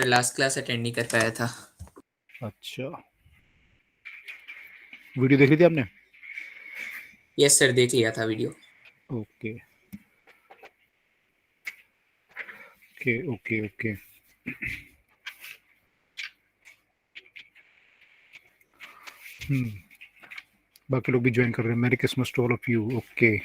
Last class attend नहीं कर पाया था। अच्छा, वीडियो देख ली थी आपने? यस सर, देख लिया था video. Okay okay okay okay. बाकी लोग भी ज्वाइन कर रहे हैं। Merry Christmas to all of you. Okay,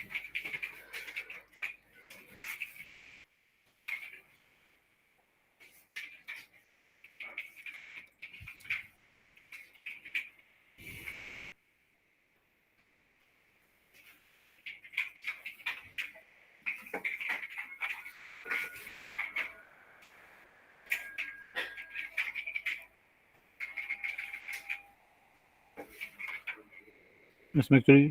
इसमें एक्चुअली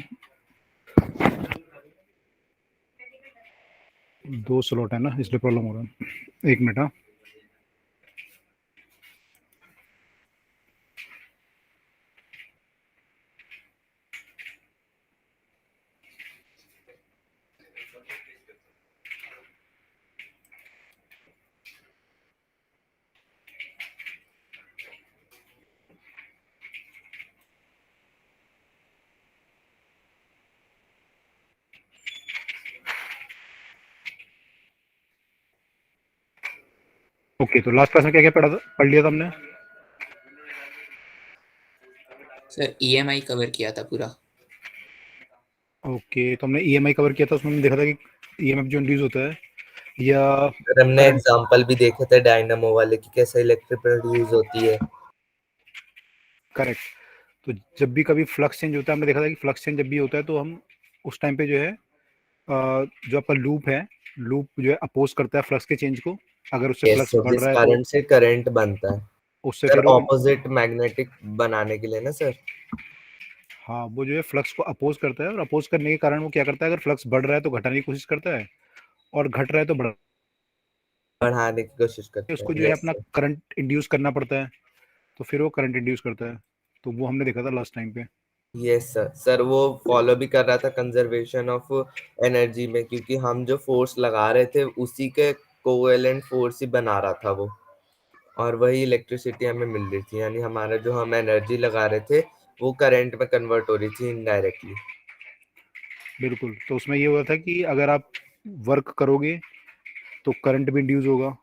2 स्लॉट है ना, इसलिए प्रॉब्लम हो रहा है। 1 मिनट। हाँ, ओके। तो लास्ट क्लास में क्या क्या पढ़ लिया था हमने? सर ईएमआई कवर किया था पूरा। ओके, तो हमने ईएमआई कवर किया था। उसमें हमने देखा था कि ईएमएफ जो इंड्यूस होता है या सर हमने करंट। एग्जांपल भी देखे थे डायनामो वाले की कैसे इलेक्ट्रिक प्रोड्यूस होती है। करेक्ट। तो जब भी कभी फ्लक्स चेंज होता है, हमने देखा था कि फ्लक्स चेंज जब भी होता है तो हम उस टाइम पे जो है जो आपका लूप है, लूप जो है अपोज करता है फ्लक्स के चेंज को। अगर उससे यस फ्लक्स सर, बढ़ जिस रहा है तो करंट से करंट बनता है उससे सर फिर वो ऑपोजिट मैग्नेटिक बनाने के लिए ना सर। हाँ, वो जो है फ्लक्स को अपोज करता है, और अपोज करने के कारण वो क्या करता है, अगर फ्लक्स बढ़ रहा है तो घटाने की कोशिश करता है, और घट रहा है तो बढ़ा, बढ़ाने की कोशिश करते उसको हैं। जो है यस अपना सर। करंट इंड्यूस करना पड़ता है। तो फिर वो करंट इंड्यूस करता है। तो वो हमने देखा था लास्ट टाइम पे। Yes sir. सर वो फॉलो भी कर रहा था कंजर्वेशन ऑफ एनर्जी में, क्योंकि हम जो फोर्स लगा रहे थे उसी के कोवेलेंट फोर्स ही बना रहा था वो, और वही इलेक्ट्रिसिटी हमें मिल रही थी, यानी हमारा जो हम एनर्जी लगा रहे थे वो करंट में कन्वर्ट हो रही थी इनडायरेक्टली। बिल्कुल। तो उसमें ये हुआ था कि अगर आप वर्क करोगे तो करंट भी इंड्यूस होगा,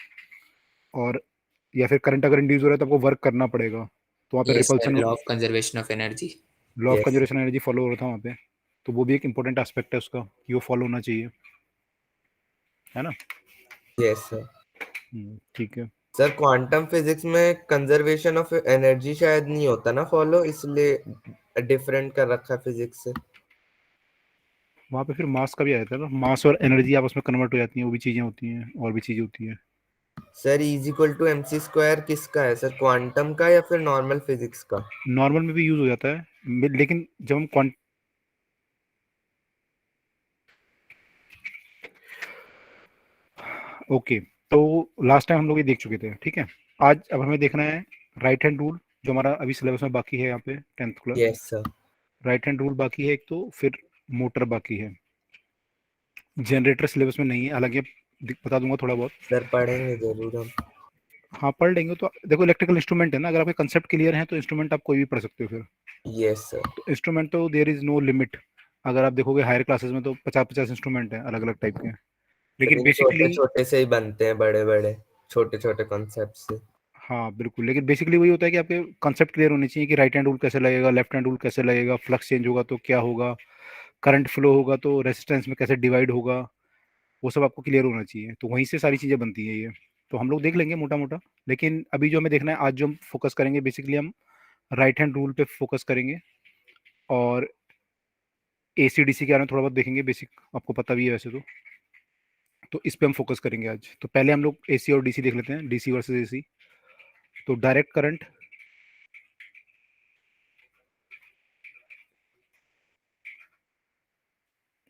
और या फिर करंट अगर इंड्यूस हो रहा है तो आपको वर्क करना पड़ेगा। तो वहाँ पे yes sir, repulsion, law of conservation of energy. Law of yes conservation energy follow हो रहा था वहाँ पे। तो वो भी एक इंपॉर्टेंट एस्पेक्ट है उसका कि वो फॉलो होना चाहिए, है ना? Yes sir. ठीक है। सर क्वांटम फिजिक्स में कंजर्वेशन ऑफ एनर्जी शायद नहीं होता ना फॉलो, इसलिए डिफरेंट कर रखा है फिजिक्स से। वहाँ पे फिर मास का भी आया था ना, मास और एनर्जी आपस में कन्वर्ट हो जाती हैं, वो भी चीज़ें होती हैं और भी चीज़ें होती हैं। Sir is equal to M C square किसका है सर, क्वांटम का या फिर नॉर्मल फिजिक्स का? नॉर्मल में भी यूज़ हो जाता है, लेकिन जब हम क्वांट ओके। तो लास्ट टाइम हम लोग ये देख चुके थे, ठीक है। आज अब हमें देखना है राइट हैंड रूल, जो हमारा अभी सिलेबस में बाकी है यहाँ पे 10th class. Yes sir. Right hand rule बाकी है एक, तो फिर मोटर बाकी है। जनरेटर सिलेबस में नहीं है, हालांकि बता दूंगा थोड़ा बहुत। सर पढ़ेंगे जरूर हम। हाँ, पढ़ लेंगे। तो देखो, इलेक्ट्रिकल इंस्ट्रूमेंट है ना, अगर आपके कंसेप्ट क्लियर है तो इंस्ट्रूमेंट आप कोई भी पढ़ सकते हो फिर। Yes sir. तो इंस्ट्रूमेंट तो देयर इज नो लिमिट। अगर आप देखोगे हायर क्लासेस में तो 50-50 इंस्ट्रूमेंट हैं अलग अलग टाइप के। सर लेकिन इन छोटे बेसिकली, छोटे से ही बनते हैं बड़े बड़े, छोटे छोटे कॉन्सेप्ट से। हाँ बिल्कुल, लेकिन बेसिकली वही होता है कि आपके कंसेप्ट क्लियर होने चाहिए कि राइट हैंड रूल कैसे लगेगा, लेफ्ट हैंड रूल कैसे लगेगा, फ्लक्स चेंज होगा तो क्या होगा, करंट फ्लो होगा तो रेजिस्टेंस में कैसे डिवाइड होगा। वो सब आपको क्लियर होना चाहिए, तो वहीं से सारी चीज़ें बनती है ये। तो हम लोग देख लेंगे मोटा मोटा। लेकिन अभी जो हमें देखना है, आज जो हम फोकस करेंगे बेसिकली, हम राइट हैंड रूल पे फोकस करेंगे, और ए सी डी सी के बारे में थोड़ा बहुत देखेंगे, बेसिक आपको पता भी है वैसे तो इस पे हम फोकस करेंगे आज। तो पहले हम लोग ए सी और डी सी देख लेते हैं, डी सी वर्सेज ए सी। तो direct current,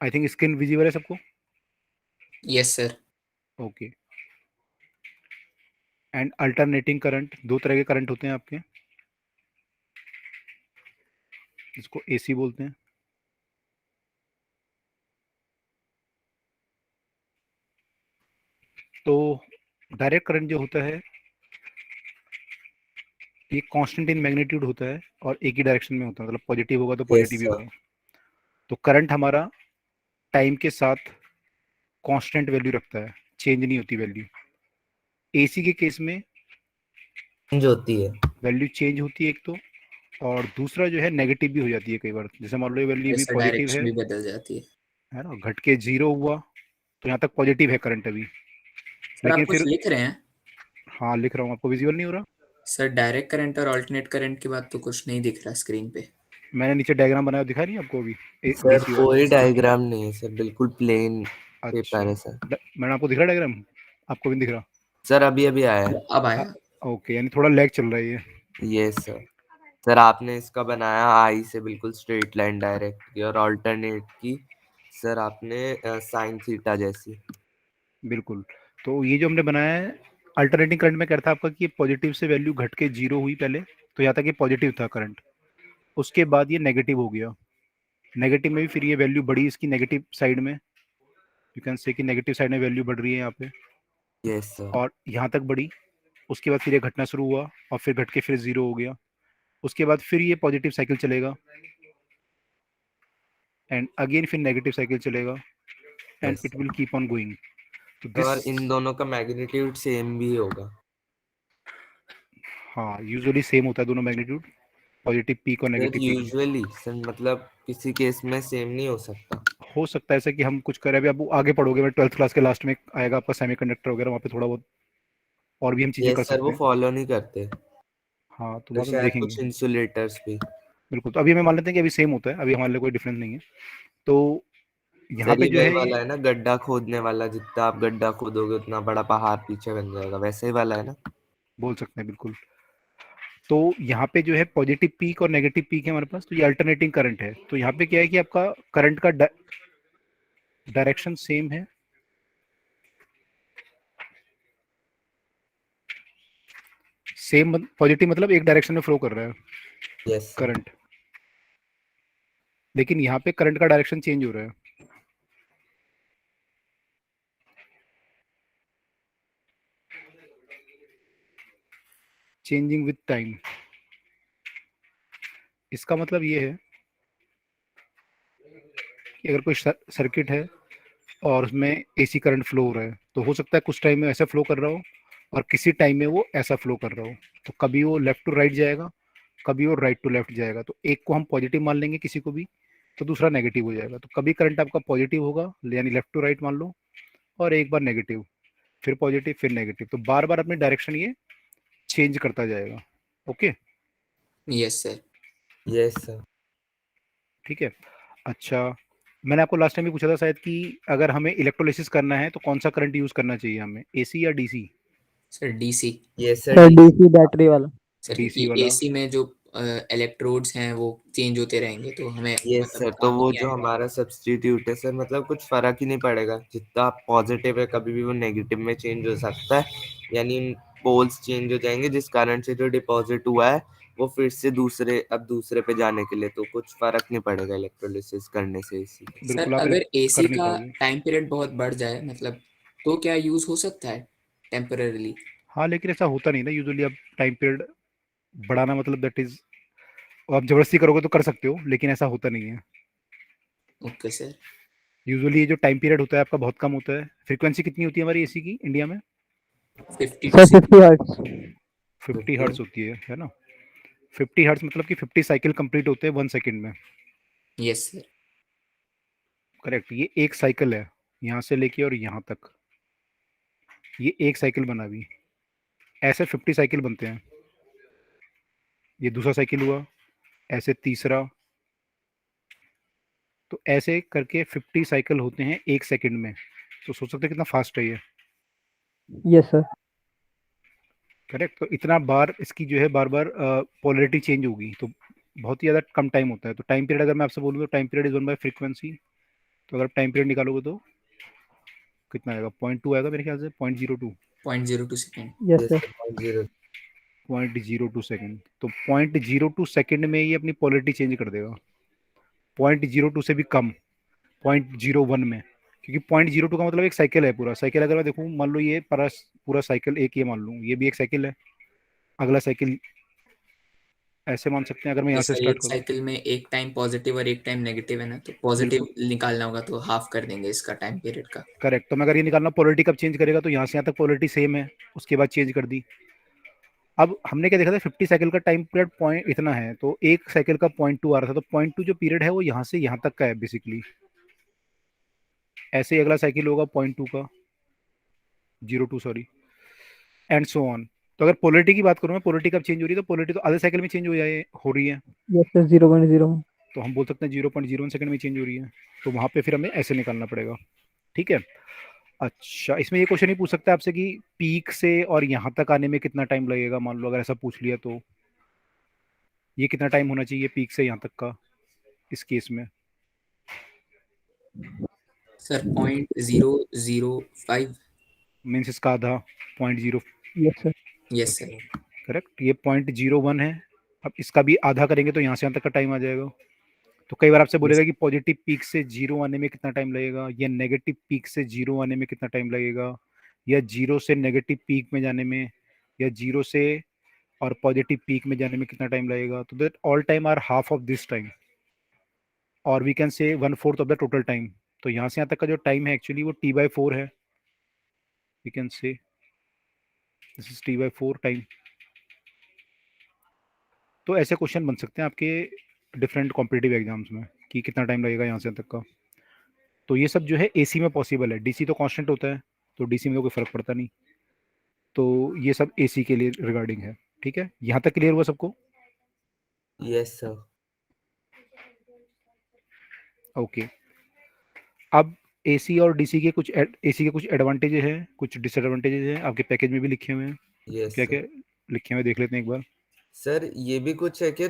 I think screen visible है सबको? Yes sir. Okay. And alternating current, दो तरह के करंट होते हैं आपके, इसको एसी बोलते हैं। तो डायरेक्ट करंट जो होता है ये कांस्टेंट इन मैग्नीट्यूड होता है और एक ही डायरेक्शन में होता है, मतलब पॉजिटिव होगा तो यस पॉजिटिव ही सर। होगा। तो करंट हमारा टाइम के साथ कांस्टेंट वैल्यू रखता है, चेंज नहीं होती वैल्यू। एसी के केस में चेंज होती है। वैल्यू चेंज होती है एक तो, और दूसरा जो है नेगेटिव भी हो जाती है कई बार। जैसे मान लो ये वैल्यू अभी जैसा पॉजिटिव डायरेक्शन भी बदल जाती है ना, घट के जीरो हुआ तो यहाँ तक पॉजिटिव है करंट अभी, सर। आप लेकिन कुछ फिर लिख रहे हैं? हाँ लिख रहा हूँ, आपको विजुअल नहीं हो रहा? सर डायरेक्ट करंट और अल्टरनेट करंट के बाद तो कुछ नहीं दिख रहा स्क्रीन पे। मैंने नीचे डायग्राम बनाया, दिखा नहीं आपको अभी? सर एसी वाला। कोई डायग्राम नहीं है सर, बिल्कुल प्लेन अच्छा, पेपर है सर। मैंने आपको दिख रहा डायग्राम? आपको भी नहीं दिख रहा? सर अभी अभी आया है। अब आया। ओके, यानी थोड़ा लैग चल रहा है ये। Yes sir. सर आपने इसका बनाया आई से बिल्कुल स्ट्रेट लाइन डायरेक्ट की, और ऑल्टरनेट की सर आपने साइन थीटा जैसी। बिल्कुल। तो ये जो हमने बनाया है, अल्टरनेटिंग करंट में क्या था आपका कि ये पॉजिटिव से वैल्यू घट के जीरो हुई पहले, तो यहाँ तक ये पॉजिटिव था करंट। उसके बाद ये नेगेटिव हो गया, नेगेटिव में भी फिर ये वैल्यू बढ़ी इसकी नेगेटिव साइड में। यू कैन से कि नेगेटिव साइड में वैल्यू बढ़ रही है यहाँ पे, यस सर। और यहाँ तक बढ़ी। उसके बाद फिर ये घटना शुरू हुआ और फिर घट के फिर जीरो हो गया। उसके बाद फिर ये पॉजिटिव साइकिल चलेगा, एंड अगेन फिर नेगेटिव साइकिल चलेगा, and yes it sir. Will keep on going. तो दिस, और इन दोनों का मैग्नीट्यूड सेम भी होगा। हाँ यूजुअली सेम होता है दोनों मैग्नीट्यूड, पॉजिटिव पीक और सर नेगेटिव पीक में। यूजुअली सर मतलब किसी केस में सेम नहीं हो सकता। हो सकता है ऐसा कि हम कुछ करें, अभी आप आगे पढ़ोगे, मैं 12th क्लास के लास्ट में आएगा आपका सेमीकंडक्टर वगैरह, वहाँ पे थोड़ा बहुत और भी हम चीज़ें कर यस सर, वो सकते हैं। फॉलो नहीं करते। हाँ तो तो वहाँ पे हम शायद देखेंगे। कुछ इंसुलेटर्स भी। बिल्कुल, तो अभी हमें मान लेते हैं कि अभी सेम होता है, अभी हमारे लिए कोई डिफरेंस नहीं है। तो यहाँ सर पे ये जो वही है वाला ये है ना, गड्ढा खोदने वाला, जितना आप गड्ढा खोदोगे उतना बड़ा पहाड़ पीछे बन जाएगा, वैसे ही वाला है ना। बोल सकते हैं बिल्कुल। तो यहाँ पे जो है पॉजिटिव पीक और नेगेटिव पीक है हमारे पास, तो ये अल्टरनेटिंग करंट है। तो यहाँ पे क्या है कि आपका करंट का डायरेक्शन सेम है, सेम पॉजिटिव मतलब एक डायरेक्शन में फ्लो कर रहा है यस सर। करंट, लेकिन यहाँ पे करंट का डायरेक्शन चेंज हो रहा है। Changing with time. इसका मतलब ये है कि अगर कोई सर्किट है और उसमें एसी करंट फ्लो हो रहा है, तो हो सकता है कुछ टाइम में ऐसा फ्लो कर रहा हो और किसी टाइम में वो ऐसा फ्लो कर रहा हो। तो कभी वो लेफ्ट टू राइट जाएगा, कभी वो राइट टू लेफ्ट जाएगा। तो एक को हम पॉजिटिव मान लेंगे किसी को भी, तो दूसरा नेगेटिव हो जाएगा। तो कभी करंट आपका पॉजिटिव होगा, यानी लेफ्ट टू राइट मान लो, और एक बार नेगेटिव, फिर पॉजिटिव फिर नेगेटिव। तो बार बार अपनी डायरेक्शन ये चेंज करता जाएगा। Okay, yes sir. Yes sir. ठीक है। अच्छा, मैंने आपको लास्ट टाइम भी पूछा था शायद कि अगर हमें इलेक्ट्रोलिसिस करना है तो कौन सा करंट यूज करना चाहिए हमें, एसी या DC? Sir DC. Yes sir. Sir DC battery वाला। सर डीसी क्योंकि वाला। एसी में जो इलेक्ट्रोड्स हैं वो चेंज होते रहेंगे, तो हमें यस मतलब सर, तो काम वो नहीं जो आएगा। हमारा सब्स्टिट्यूट है सर, मतलब कुछ फर्क ही नहीं पड़ेगा, जितना पॉजिटिव है कभी भी वो नेगेटिव में चेंज हो सकता है, यानी पोल्स चेंज हो जाएंगे, जिस कारण से जो डिपॉजिट हुआ है वो फिर से दूसरे पे जाने के लिए, तो कुछ फर्क नहीं पड़ेगा इलेक्ट्रोलिसिस करने से इसी। सर बिल्कुल, आप अगर एसी कर नहीं का पाओगे। टाइम पीरियड बहुत बढ़ जाए, मतलब तो क्या यूज हो सकता है टेम्पररीली? हाँ लेकिन ऐसा होता नहीं ना यूजुअली। आप टाइम पीरियड बढ़ाना मतलब दैट इज, आप जबरदस्ती करोगे तो कर सकते हो, लेकिन ऐसा होता नहीं है। Okay sir. यूजुअली ये जो टाइम पीरियड होता है आपका बहुत कम होता है। फ्रीक्वेंसी कितनी होती है हमारी एसी की इंडिया में? 50 टू सर 60। 50 हर्ट्ज। 50 हर्ट्ज होती है ना? 50 हर्ट्ज मतलब कि 50 साइकिल कंप्लीट होते हैं 1 सेकेंड में। Yes sir. करेक्ट, ये एक साइकिल है यहाँ से लेके और यहाँ तक, ये एक साइकिल बना भी। ऐसे 50 साइकिल बनते हैं। ये दूसरा साइकिल हुआ, ऐसे तीसरा, तो ऐसे करके 50 साइकिल होते हैं 1 सेकेंड में। तो सोच सकते हैं कितना फास्ट है ये। Yes sir. करेक्ट, तो इतना बार इसकी जो है बार बार पोलरिटी चेंज होगी, तो बहुत ही ज़्यादा कम टाइम होता है। तो टाइम पीरियड अगर मैं आपसे बोलूँ तो टाइम पीरियड इज 1/फ्रीक्वेंसी। तो अगर टाइम पीरियड निकालोगे तो कितना आएगा? 0.2 आएगा मेरे ख्याल से, 0.02। 0.02 second. Yes yes sir. Sir, 0। 0.02 second. तो 0.02 सेकेंड में ये अपनी पॉलिटी चेंज कर देगा। 0.02 से भी कम, 0.01 में। क्योंकि 0.02 का मतलब एक साइकिल है पूरा। साइकिल अगर मैं देखूँ, मान लो ये पूरा पूरा साइकिल एक, ये मान लूँ ये भी एक साइकिल है, अगला साइकिल ऐसे मान सकते हैं अगर मैं तो यहाँ से सर स्टार्ट एक करूँ। साइकिल में एक टाइम पॉजिटिव और एक टाइम नेगेटिव है ना, तो पॉजिटिव बिल्कुल निकालना होगा तो हाफ कर देंगे इसका टाइम पीरियड का। करेक्ट। तो मैं अगर ये निकालना पोलरिटी कब चेंज करेगा, तो यहाँ से यहाँ तक पोलरिटी सेम है, उसके बाद चेंज कर दी। अब हमने क्या देखा था, 50 साइकिल का टाइम पीरियड पॉइंट इतना है, तो एक साइकिल का 0.2 आ रहा था, तो 0.2 जो पीरियड है वो यहाँ से यहाँ तक का है बेसिकली। ऐसे ही अगला साइकिल होगा 0.2 का, 0.2 सॉरी, एंड सो ऑन। तो अगर पोलरिटी की बात करूँ मैं, पोलरिटी कब चेंज हो रही है, तो पोलरिटी तो आधे साइकिल में चेंज हो रही है। Yes sir, 0.01। तो हम बोल सकते हैं 0.01 सेकंड में चेंज हो रही है। तो वहां पे फिर हमें ऐसे निकालना पड़ेगा। ठीक है। अच्छा, इसमें ये क्वेश्चन ही पूछ सकता है आपसे कि पीक से और यहाँ तक आने में कितना टाइम लगेगा, मान लो अगर ऐसा पूछ लिया तो ये कितना टाइम होना चाहिए पीक से यहाँ तक का इस केस में। सर 0.005। मीन्स इसका आधा 0.0। Yes sir. Yes sir. Correct, ये 0.01 है। अब इसका भी आधा करेंगे तो यहाँ से यहाँ तक का टाइम आ जाएगा। तो कई बार आपसे यस। बोलेगा कि पॉजिटिव पीक से जीरो आने में कितना टाइम लगेगा, या नेगेटिव पीक से जीरो आने में कितना टाइम लगेगा, या जीरो से नेगेटिव पीक में जाने में, या जीरो से और पॉजिटिव पीक में जाने में कितना टाइम लगेगा। तो that all time are half of this time, और we can say 1/4 of the total time. तो यहाँ से यहाँ तक का जो टाइम है एक्चुअली वो T/4 है। We can say this is T/4 time. तो ऐसे क्वेश्चन बन सकते हैं आपके डिफरेंट कॉम्पिटिटिव एग्जाम्स में कि कितना टाइम लगेगा यहाँ से यहाँ तक का। तो ये सब जो है एसी में पॉसिबल है, डीसी तो कांस्टेंट होता है, तो डीसी में तो कोई फर्क पड़ता नहीं। तो ये सब एसी के लिए रिगार्डिंग है। ठीक है, यहाँ तक क्लियर हुआ सबको? Yes sir. ओके। अब एसी और डीसी के कुछ एसी के कुछ एडवांटेजेस हैं, कुछ डिसएडवांटेजेस हैं, आपके पैकेज में भी लिखे हुए हैं। यस क्या सर। क्या लिखे हुए देख लेते हैं एक बार। सर ये भी कुछ है कि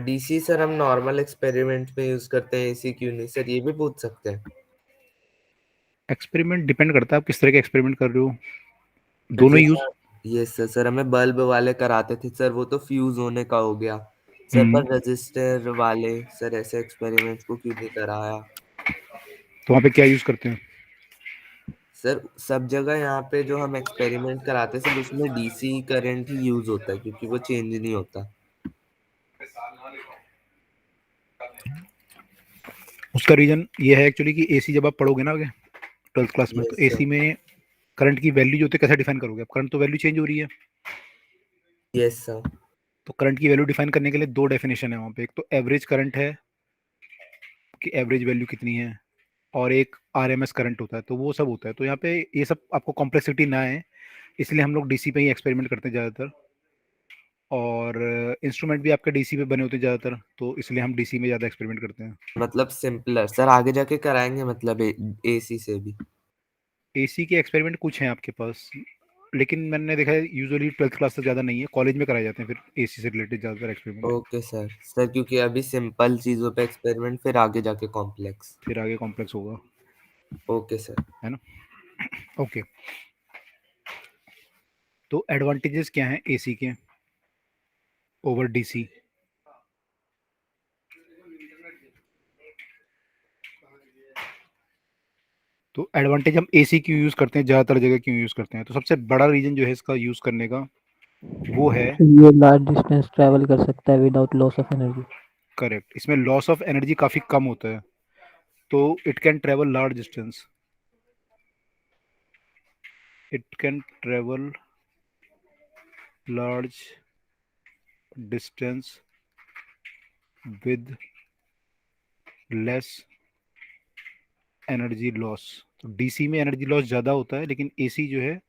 डीसी सर हम नॉर्मल एक्सपेरिमेंट में यूज करते हैं, एसी क्यों नहीं सर, ये भी पूछ सकते हैं। एक्सपेरिमेंट डिपेंड करता है आप किस तरह के एक्सपेरिमेंट कर रहे हो, सर दोनों यूज। जैसा, यस सर, सर हमें बल्ब वाले कराते थे सर, वो तो फ्यूज होने का हो गया सर, हम्म। पर रजिस्टर वाले सर ऐसे एक्सपेरिमेंट्स को क्यों नहीं कराया। तो वहाँ पे क्या यूज करते हैं? सर सब जगह यहाँ पे जो हम एक्सपेरिमेंट कराते हैं सर, उसमें डीसी करंट ही यूज होता है क्योंकि वो चेंज नहीं होता। उसका रीजन ये है एक्चुअली कि एसी जब आप पढ़ोगे ना आगे 12th क्लास में, तो यस सर। एसी में करंट की वैल्यू जो होती है कैसे डिफाइन करोगे आप? करंट तो वैल्यू चेंज हो रही है। Yes sir. तो करंट की वैल्यू डिफाइन करने के लिए दो डेफिनेशन है वहाँ पे, एक तो एवरेज करंट है कि एवरेज वैल्यू कितनी है, और एक आरएमएस करंट होता है, तो वो सब होता है। तो यहाँ पे ये सब आपको कॉम्प्लेक्सिटी ना है, इसलिए हम लोग डीसी पे ही एक्सपेरिमेंट करते हैं ज़्यादातर, और इंस्ट्रूमेंट भी आपके डीसी पे बने होते हैं ज़्यादातर, तो इसलिए हम डीसी में ज़्यादा एक्सपेरिमेंट करते हैं। मतलब सिंपलर सर, आगे जाके कराएंगे मतलब एसी से भी। एसी के एक्सपेरिमेंट कुछ हैं आपके पास, लेकिन मैंने देखा है यूजुअली 12th क्लास तक ज़्यादा नहीं है, कॉलेज में कराए जाते हैं फिर एसी से रिलेटेड ज़्यादातर एक्सपेरिमेंट। Okay sir. सर क्योंकि अभी सिंपल चीजों पे एक्सपेरिमेंट, फिर आगे जाके कॉम्प्लेक्स। फिर आगे कॉम्प्लेक्स होगा, ओके सर। है ना। ओके। तो एडवांटेजेस क्या हैं एसी के ओवर डीसी? तो एडवांटेज हम एसी क्यों यूज़ करते हैं, ज़्यादातर जगह क्यों यूज़ करते हैं, तो सबसे बड़ा रीज़न जो है इसका यूज़ करने का वो है, ये लार्ज डिस्टेंस ट्रैवल कर सकता है without loss of energy. Correct, इसमें लॉस ऑफ एनर्जी काफ़ी कम होता है, तो it can travel large distance, it can travel large distance with less energy loss. तो डीसी में एनर्जी लॉस ज़्यादा होता है, लेकिन एसी जो है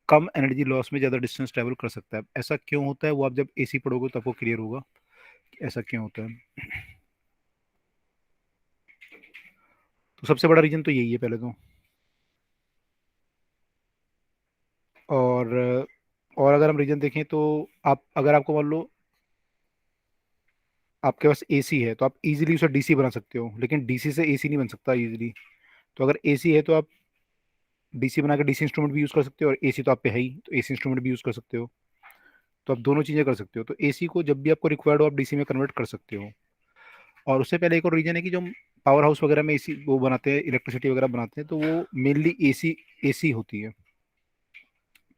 कम एनर्जी लॉस में ज़्यादा डिस्टेंस ट्रेवल कर सकता है। ऐसा क्यों होता है वो आप जब एसी पढ़ोगे तो आपको क्लियर होगा कि ऐसा क्यों होता है। तो सबसे बड़ा रीजन तो यही है पहले तो। और और अगर हम रीजन देखें तो आप अगर आपको मान लो आपके पास एसी है तो आप इजीली उसे डीसी बना सकते हो, लेकिन डीसी से एसी नहीं बन सकता इजीली। तो अगर एसी है तो आप डीसी बना के डीसी इंस्ट्रूमेंट भी यूज़ कर सकते हो, और एसी तो आप पे है ही, तो एसी इंस्ट्रूमेंट भी यूज़ कर सकते हो। तो आप दोनों चीज़ें कर सकते हो, तो एसी को जब भी आपको रिक्वायर्ड हो आप डीसी में कन्वर्ट कर सकते हो। और उससे पहले एक और रीजन है कि जो पावर हाउस वगैरह में एसी वो बनाते हैं, इलेक्ट्रिसिटी वगैरह बनाते हैं, तो वो मेनली एसी एसी होती है।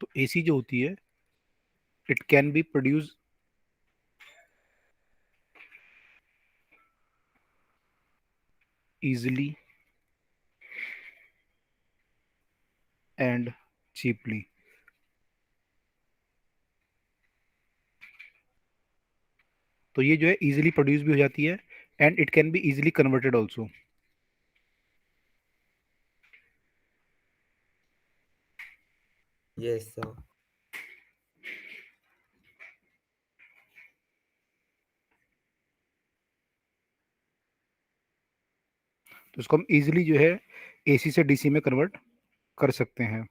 तो एसी जो होती है it can be produce easily and cheaply. तो ये जो है इजीली प्रोड्यूस भी हो जाती है and it can be easily converted also. yes sir. तो इसको हम इजीली जो है एसी से डीसी में कन्वर्ट कर सकते हैं.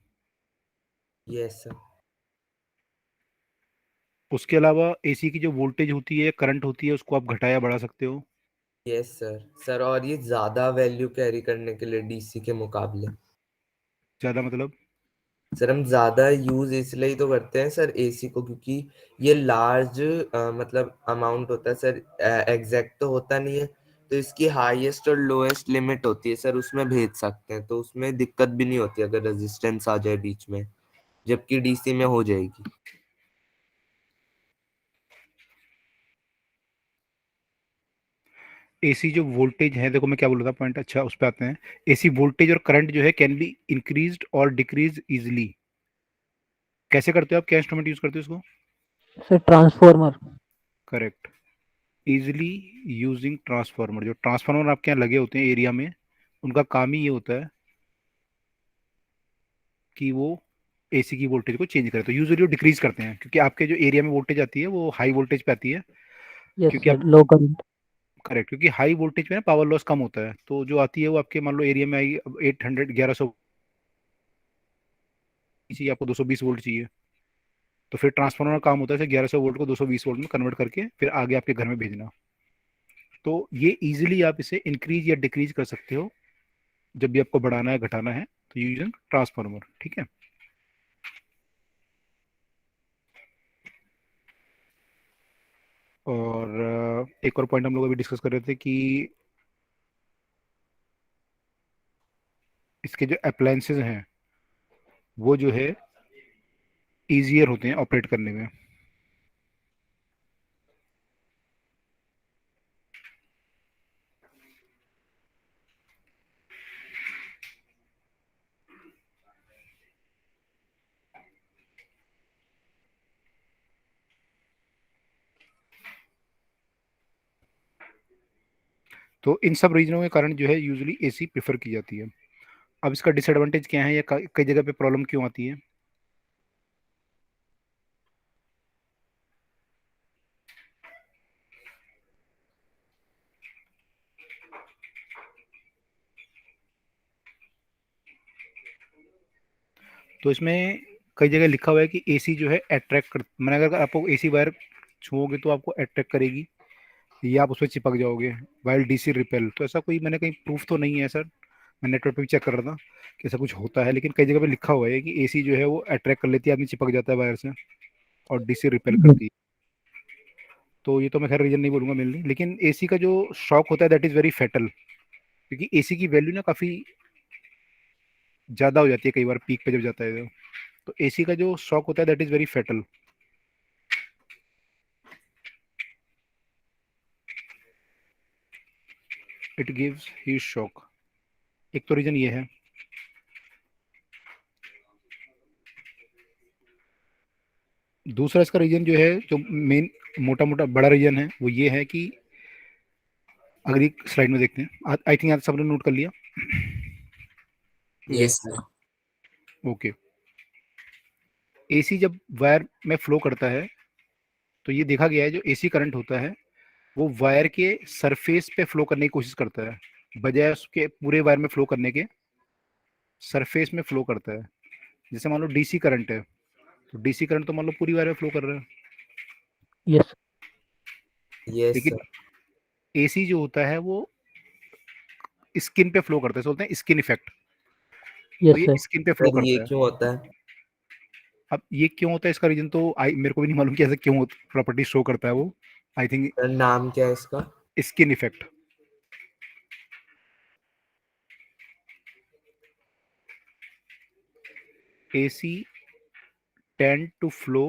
yes sir. उसके अलावा एसी की जो वोल्टेज होती है, करंट होती है, उसको आप घटाया बढ़ा सकते हो. Yes sir. सर और ये ज्यादा वैल्यू कैरी करने के लिए डीसी के मुकाबले ज़्यादा मतलब सर हम ज्यादा यूज इसलिए ही तो करते हैं सर एसी को, क्योंकि ये लार्ज मतलब अमाउंट होता है सर. एग्जैक्ट तो होता नहीं है, तो इसकी हाईएस्ट और लोएस्ट लिमिट होती है सर, उसमें भेज सकते हैं, तो उसमें दिक्कत भी नहीं होती अगर रेजिस्टेंस आ जाए बीच में, जबकि डीसी में हो जाएगी. एसी जो वोल्टेज है, देखो मैं क्या बोल रहा था पॉइंट, अच्छा उस पर आते हैं. एसी वोल्टेज और करंट जो है कैन बी इंक्रीज्ड और डिक्रीज इजीली. कैसे करते हो आप, क्या इंस्ट्रूमेंट यूज करते हो इसको? Sir transformer. Correct. Easily using transformer. जो ट्रांसफार्मर आपके यहाँ लगे होते हैं एरिया में, उनका काम ही ये होता है कि वो एसी की वोल्टेज को चेंज करे. तो यूजुअली वो डिक्रीज करते हैं, क्योंकि आपके जो एरिया में वोल्टेज आती है वो हाई वोल्टेज पे आती है. यस क्योंकि आप सर, लो करंट. करेक्ट, क्योंकि हाई वोल्टेज पे ना पावर लॉस कम होता है, तो जो आती है वो आपके मान लो एरिया में आई 800 1100 चाहिए, आपको 220 वोल्ट चाहिए. तो फिर ट्रांसफार्मर का काम होता है 1100 वोल्ट को 220 वोल्ट में कन्वर्ट करके फिर आगे आपके घर में भेजना. तो ये इजीली आप इसे इंक्रीज या डिक्रीज कर सकते हो जब भी आपको बढ़ाना है घटाना है, तो यूजिंग ट्रांसफार्मर. ठीक है. और एक और पॉइंट हम लोग अभी डिस्कस कर रहे थे कि इसके जो अप्लायंसेज हैं वो जो है ईजियर होते हैं ऑपरेट करने में. तो इन सब रीजनों के कारण जो है यूजुअली एसी प्रेफर की जाती है. अब इसका डिसएडवांटेज क्या है या कई जगह पे प्रॉब्लम क्यों आती है? तो इसमें कई जगह लिखा हुआ है कि एसी जो है अट्रैक्ट कर, मैंने अगर आपको एसी वायर छुओगे तो आपको अट्रैक्ट करेगी या आप उस पर चिपक जाओगे, वाइल डीसी रिपेल. तो ऐसा कोई मैंने कहीं प्रूफ तो नहीं है सर. मैं नेटवर्क पे भी चेक कर रहा था कि ऐसा कुछ होता है, लेकिन कई जगह पे लिखा हुआ है कि एसी जो है वो अट्रैक्ट कर लेती है, आदमी चिपक जाता है वायर से, और डीसी रिपेल करती है. तो ये तो मैं खैर रीजन नहीं बोलूंगा मेनली, लेकिन एसी का जो शॉक होता है दैट इज वेरी फेटल, क्योंकि एसी की वैल्यू ना काफी ज्यादा हो जाती है कई बार पीक पे जब जाता है. तो एसी का जो शॉक होता है that is very fatal. It gives heat shock. एक तो रीजन ये है. दूसरा इसका रीजन जो है, जो मेन मोटा मोटा बड़ा रीजन है, वो ये है कि अगली स्लाइड में देखते हैं. आई थिंक आप सबने नोट कर लिया. Yes sir. ओके. एसी जब वायर में फ्लो करता है तो ये देखा गया है जो एसी करंट होता है वो वायर के सरफेस पे फ्लो करने की कोशिश करता है, बजाय उसके पूरे वायर में फ्लो करने के सरफेस में फ्लो करता है. जैसे मान लो डीसी करंट है, तो डीसी करंट तो मान लो पूरी वायर में फ्लो कर रहा है, यस. यस लेकिन सर. एसी जो होता है वो स्किन पे फ्लो करता है, बोलते हैं स्किन इफेक्ट. तो यस ये सर. स्किन पे फ्लो सर ये करता है. क्यों होता है? अब ये क्यों होता है इसका रीजन तो मेरे को भी नहीं मालूम कि ऐसा क्यों प्रॉपर्टी शो करता है वो. आई थिंक सर नाम क्या है इसका? Skin effect. AC tend to flow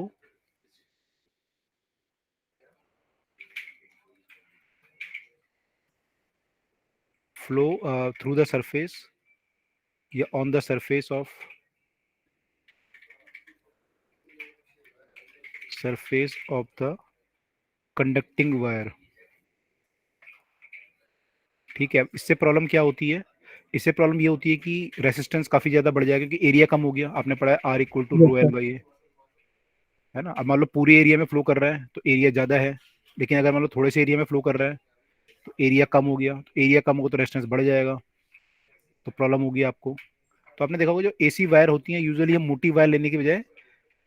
flow through the surface या on the surface of the conducting wire। ठीक है, इससे प्रॉब्लम क्या होती है? इससे प्रॉब्लम ये होती है कि रेसिस्टेंस काफी ज्यादा बढ़ जाएगा क्योंकि एरिया कम हो गया। आपने पढ़ा है R equal to Yes, rho sir. L by A, है ना। अब मान लो पूरे एरिया में फ्लो कर रहा है तो एरिया ज्यादा है, लेकिन अगर मान लो थोड़े से एरिया में फ्लो कर रहा है तो एरिया कम हो गया। तो एरिया कम होगा तो रेजिस्टेंस बढ़ जाएगा, तो प्रॉब्लम होगी आपको। तो आपने देखा होगा जो एसी वायर होती हैं यूजुअली हम मोटी वायर लेने की बजाय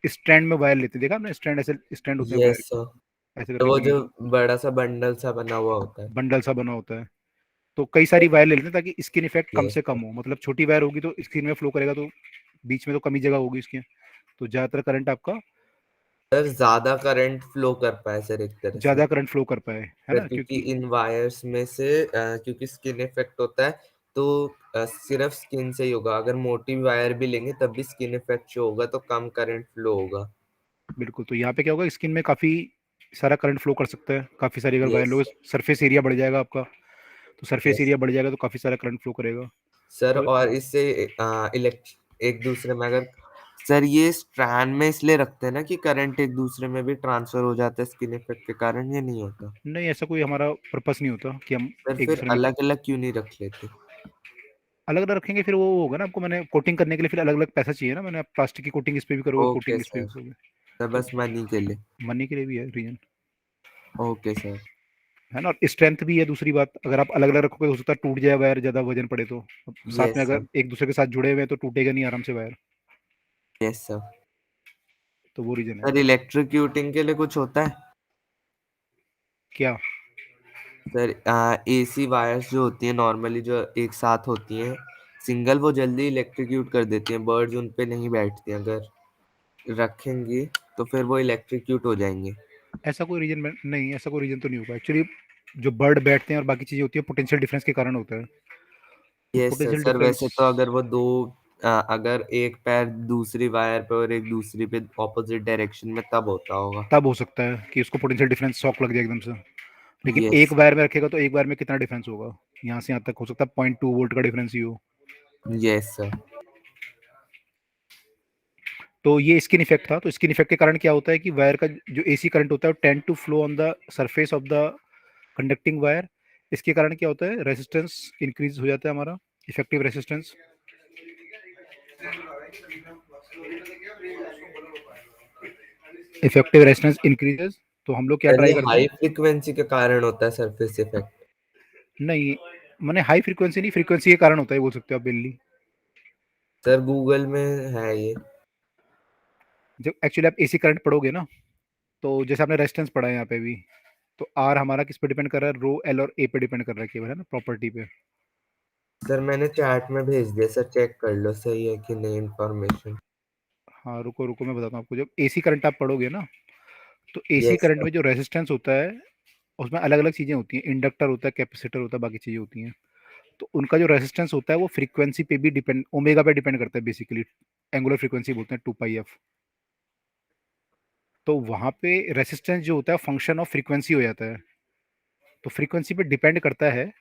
स्टैंड में वायर लेते हैं। देखा आपने स्टैंड, ऐसे स्टैंड होते हैं वायर, यस सर, ऐसे तो करके वो लगे जो बड़ा सा बंडल सा बना हुआ होता है। बंडल सा बना होता है। तो कई सारी वायर ले लेते हैं ताकि स्किन इफेक्ट कम यस से कम हो। मतलब छोटी वायर होगी तो स्किन में फ्लो करेगा तो बीच में तो कमी जगह होगी इसकी, तो ज्यादातर करंट आपका सर, ज्यादा करंट फ्लो कर पाए सर एक तरह से। ज्यादा करंट फ्लो कर पाए, है सर ना, क्योंकि क्योंकि इन वायर्स में से क्योंकि स्किन इफेक्ट होता है तो सिर्फ स्किन से ही होगा। अगर मोटी वायर भी लेंगे तब भी स्किन इफेक्ट शो होगा, तो कम करंट फ्लो होगा। बिल्कुल। तो यहाँ पे क्या होगा, स्किन में काफी सारा करंट फ्लो कर सकता है। काफी सारी अगर वायर यस लोगे, सरफेस एरिया बढ़ जाएगा आपका, तो सरफेस यस एरिया बढ़ जाएगा तो काफी सारा करंट फ्लो करेगा। सर, तो और इससे एक दूसरे में अगर सर ये स्ट्रैंड में इसलिए रखते हैं ना कि करंट एक दूसरे में भी ट्रांसफर हो जाता है स्किन इफेक्ट के कारण, ये नहीं होता। नहीं, ऐसा कोई हमारा पर्पस नहीं होता कि हम सर एक फिर दूसरे में अलग अलग क्यों नहीं रख लेते? अलग अलग रखेंगे। फिर वो होगा ना, आपको मैंने कोटिंग करने के लिए फिर अलग अलग पैसा चाहिए ना। मैंने प्लास्टिक की कोटिंग इस पे भी करोगे, ओके कोटिंग इस पे भी सर, करोगे, सर तो बस मनी के लिए। मनी के लिए भी है रीजन, ओके सर। है ना। और स्ट्रेंथ भी है दूसरी बात। अगर आप अलग अलग रखोगे तो हो सकता है टूट जाए वायर, ज्यादा वजन पड़े तो। अब साथ में यस अगर सर। एक दूसरे के साथ जुड़े हुए हैं तो टूटेगा नहीं आराम से वायर, यस सर। तो वो रीजन है। सर इलेक्ट्रिक्यूटिंग के लिए कुछ होता है? क्या? सर एसी वायर्स जो होती हैं नॉर्मली जो एक साथ होती हैं सिंगल, वो जल्दी इलेक्ट्रिक्यूट कर देती हैं। बर्ड्स उन पे नहीं बैठती हैं, अगर रखेंगी तो फिर वो इलेक्ट्रिक्यूट हो जाएंगे। ऐसा कोई रीजन नहीं, ऐसा कोई रीजन तो नहीं होगा एक्चुअली। जो बर्ड बैठते हैं और बाकी चीजें होती है पोटेंशियल डिफरेंस के कारण होता है। तो yes sir. Potential sir difference वैसे तो अगर वो दो अगर एक पैर दूसरी वायर पे और एक दूसरी पे ऑपोजिट डायरेक्शन में, तब होता होगा। तब हो सकता है कि उसको पोटेंशियल डिफरेंस शॉक लग जाए एकदम से। लेकिन एक यस। वायर में रखेगा तो एक वायर में कितना डिफरेंस होगा? यहाँ से यहाँ तक हो सकता है 0.2 वोल्ट का डिफरेंस ही हो। Yes sir. तो ये स्किन इफेक्ट था। तो स्किन इफेक्ट के कारण क्या होता है कि वायर का जो एसी करंट होता है वो tend to flow on the surface of the conducting wire. इसके कारण क्या होता है, रेजिस्टेंस इंक्रीज हो जाता है हमारा, effective resistance. Effective resistance increases. तो हम लोग क्या सर ये ट्राई करते हाई हैं? फ्रीक्वेंसी के कारण होता है सरफेस इफेक्ट। नहीं, मैंने हाई फ्रीक्वेंसी नहीं, फ्रीक्वेंसी के कारण होता है बोल सकते हो आप बिल्ली। सर गूगल में है ये। जब एक्चुअली आप एसी करंट पढ़ोगे ना, तो जैसे आपने रेजिस्टेंस पढ़ा है यहाँ पे भी, तो आर हमारा किस पे डिपेंड कर रहा है? रो एल और ए पे डिपेंड कर रहा है केवल, है ना, प्रॉपर्टी पे। सर मैंने चैट में भेज दिया सर, चेक कर लो सही है कि नहीं इंफॉर्मेशन। हाँ, रुको रुको, मैं बताता हूँ आपको। जब एसी करंट आप पढ़ोगे ना, तो एसी यस करंट सर। में जो रेजिस्टेंस होता है उसमें अलग अलग चीज़ें होती हैं। इंडक्टर होता है, कैपेसिटर होता है, बाकी चीज़ें होती हैं। तो उनका जो रेजिस्टेंस होता है वो फ्रीक्वेंसी पे भी डिपेंड, ओमेगा पे डिपेंड करता है बेसिकली। एंगुलर फ्रीक्वेंसी बोलते हैं 2πf। तो वहाँ पे रेजिस्टेंस जो होता है फंक्शन ऑफ फ्रीक्वेंसी हो जाता है। तो फ्रीक्वेंसी पे डिपेंड करता है।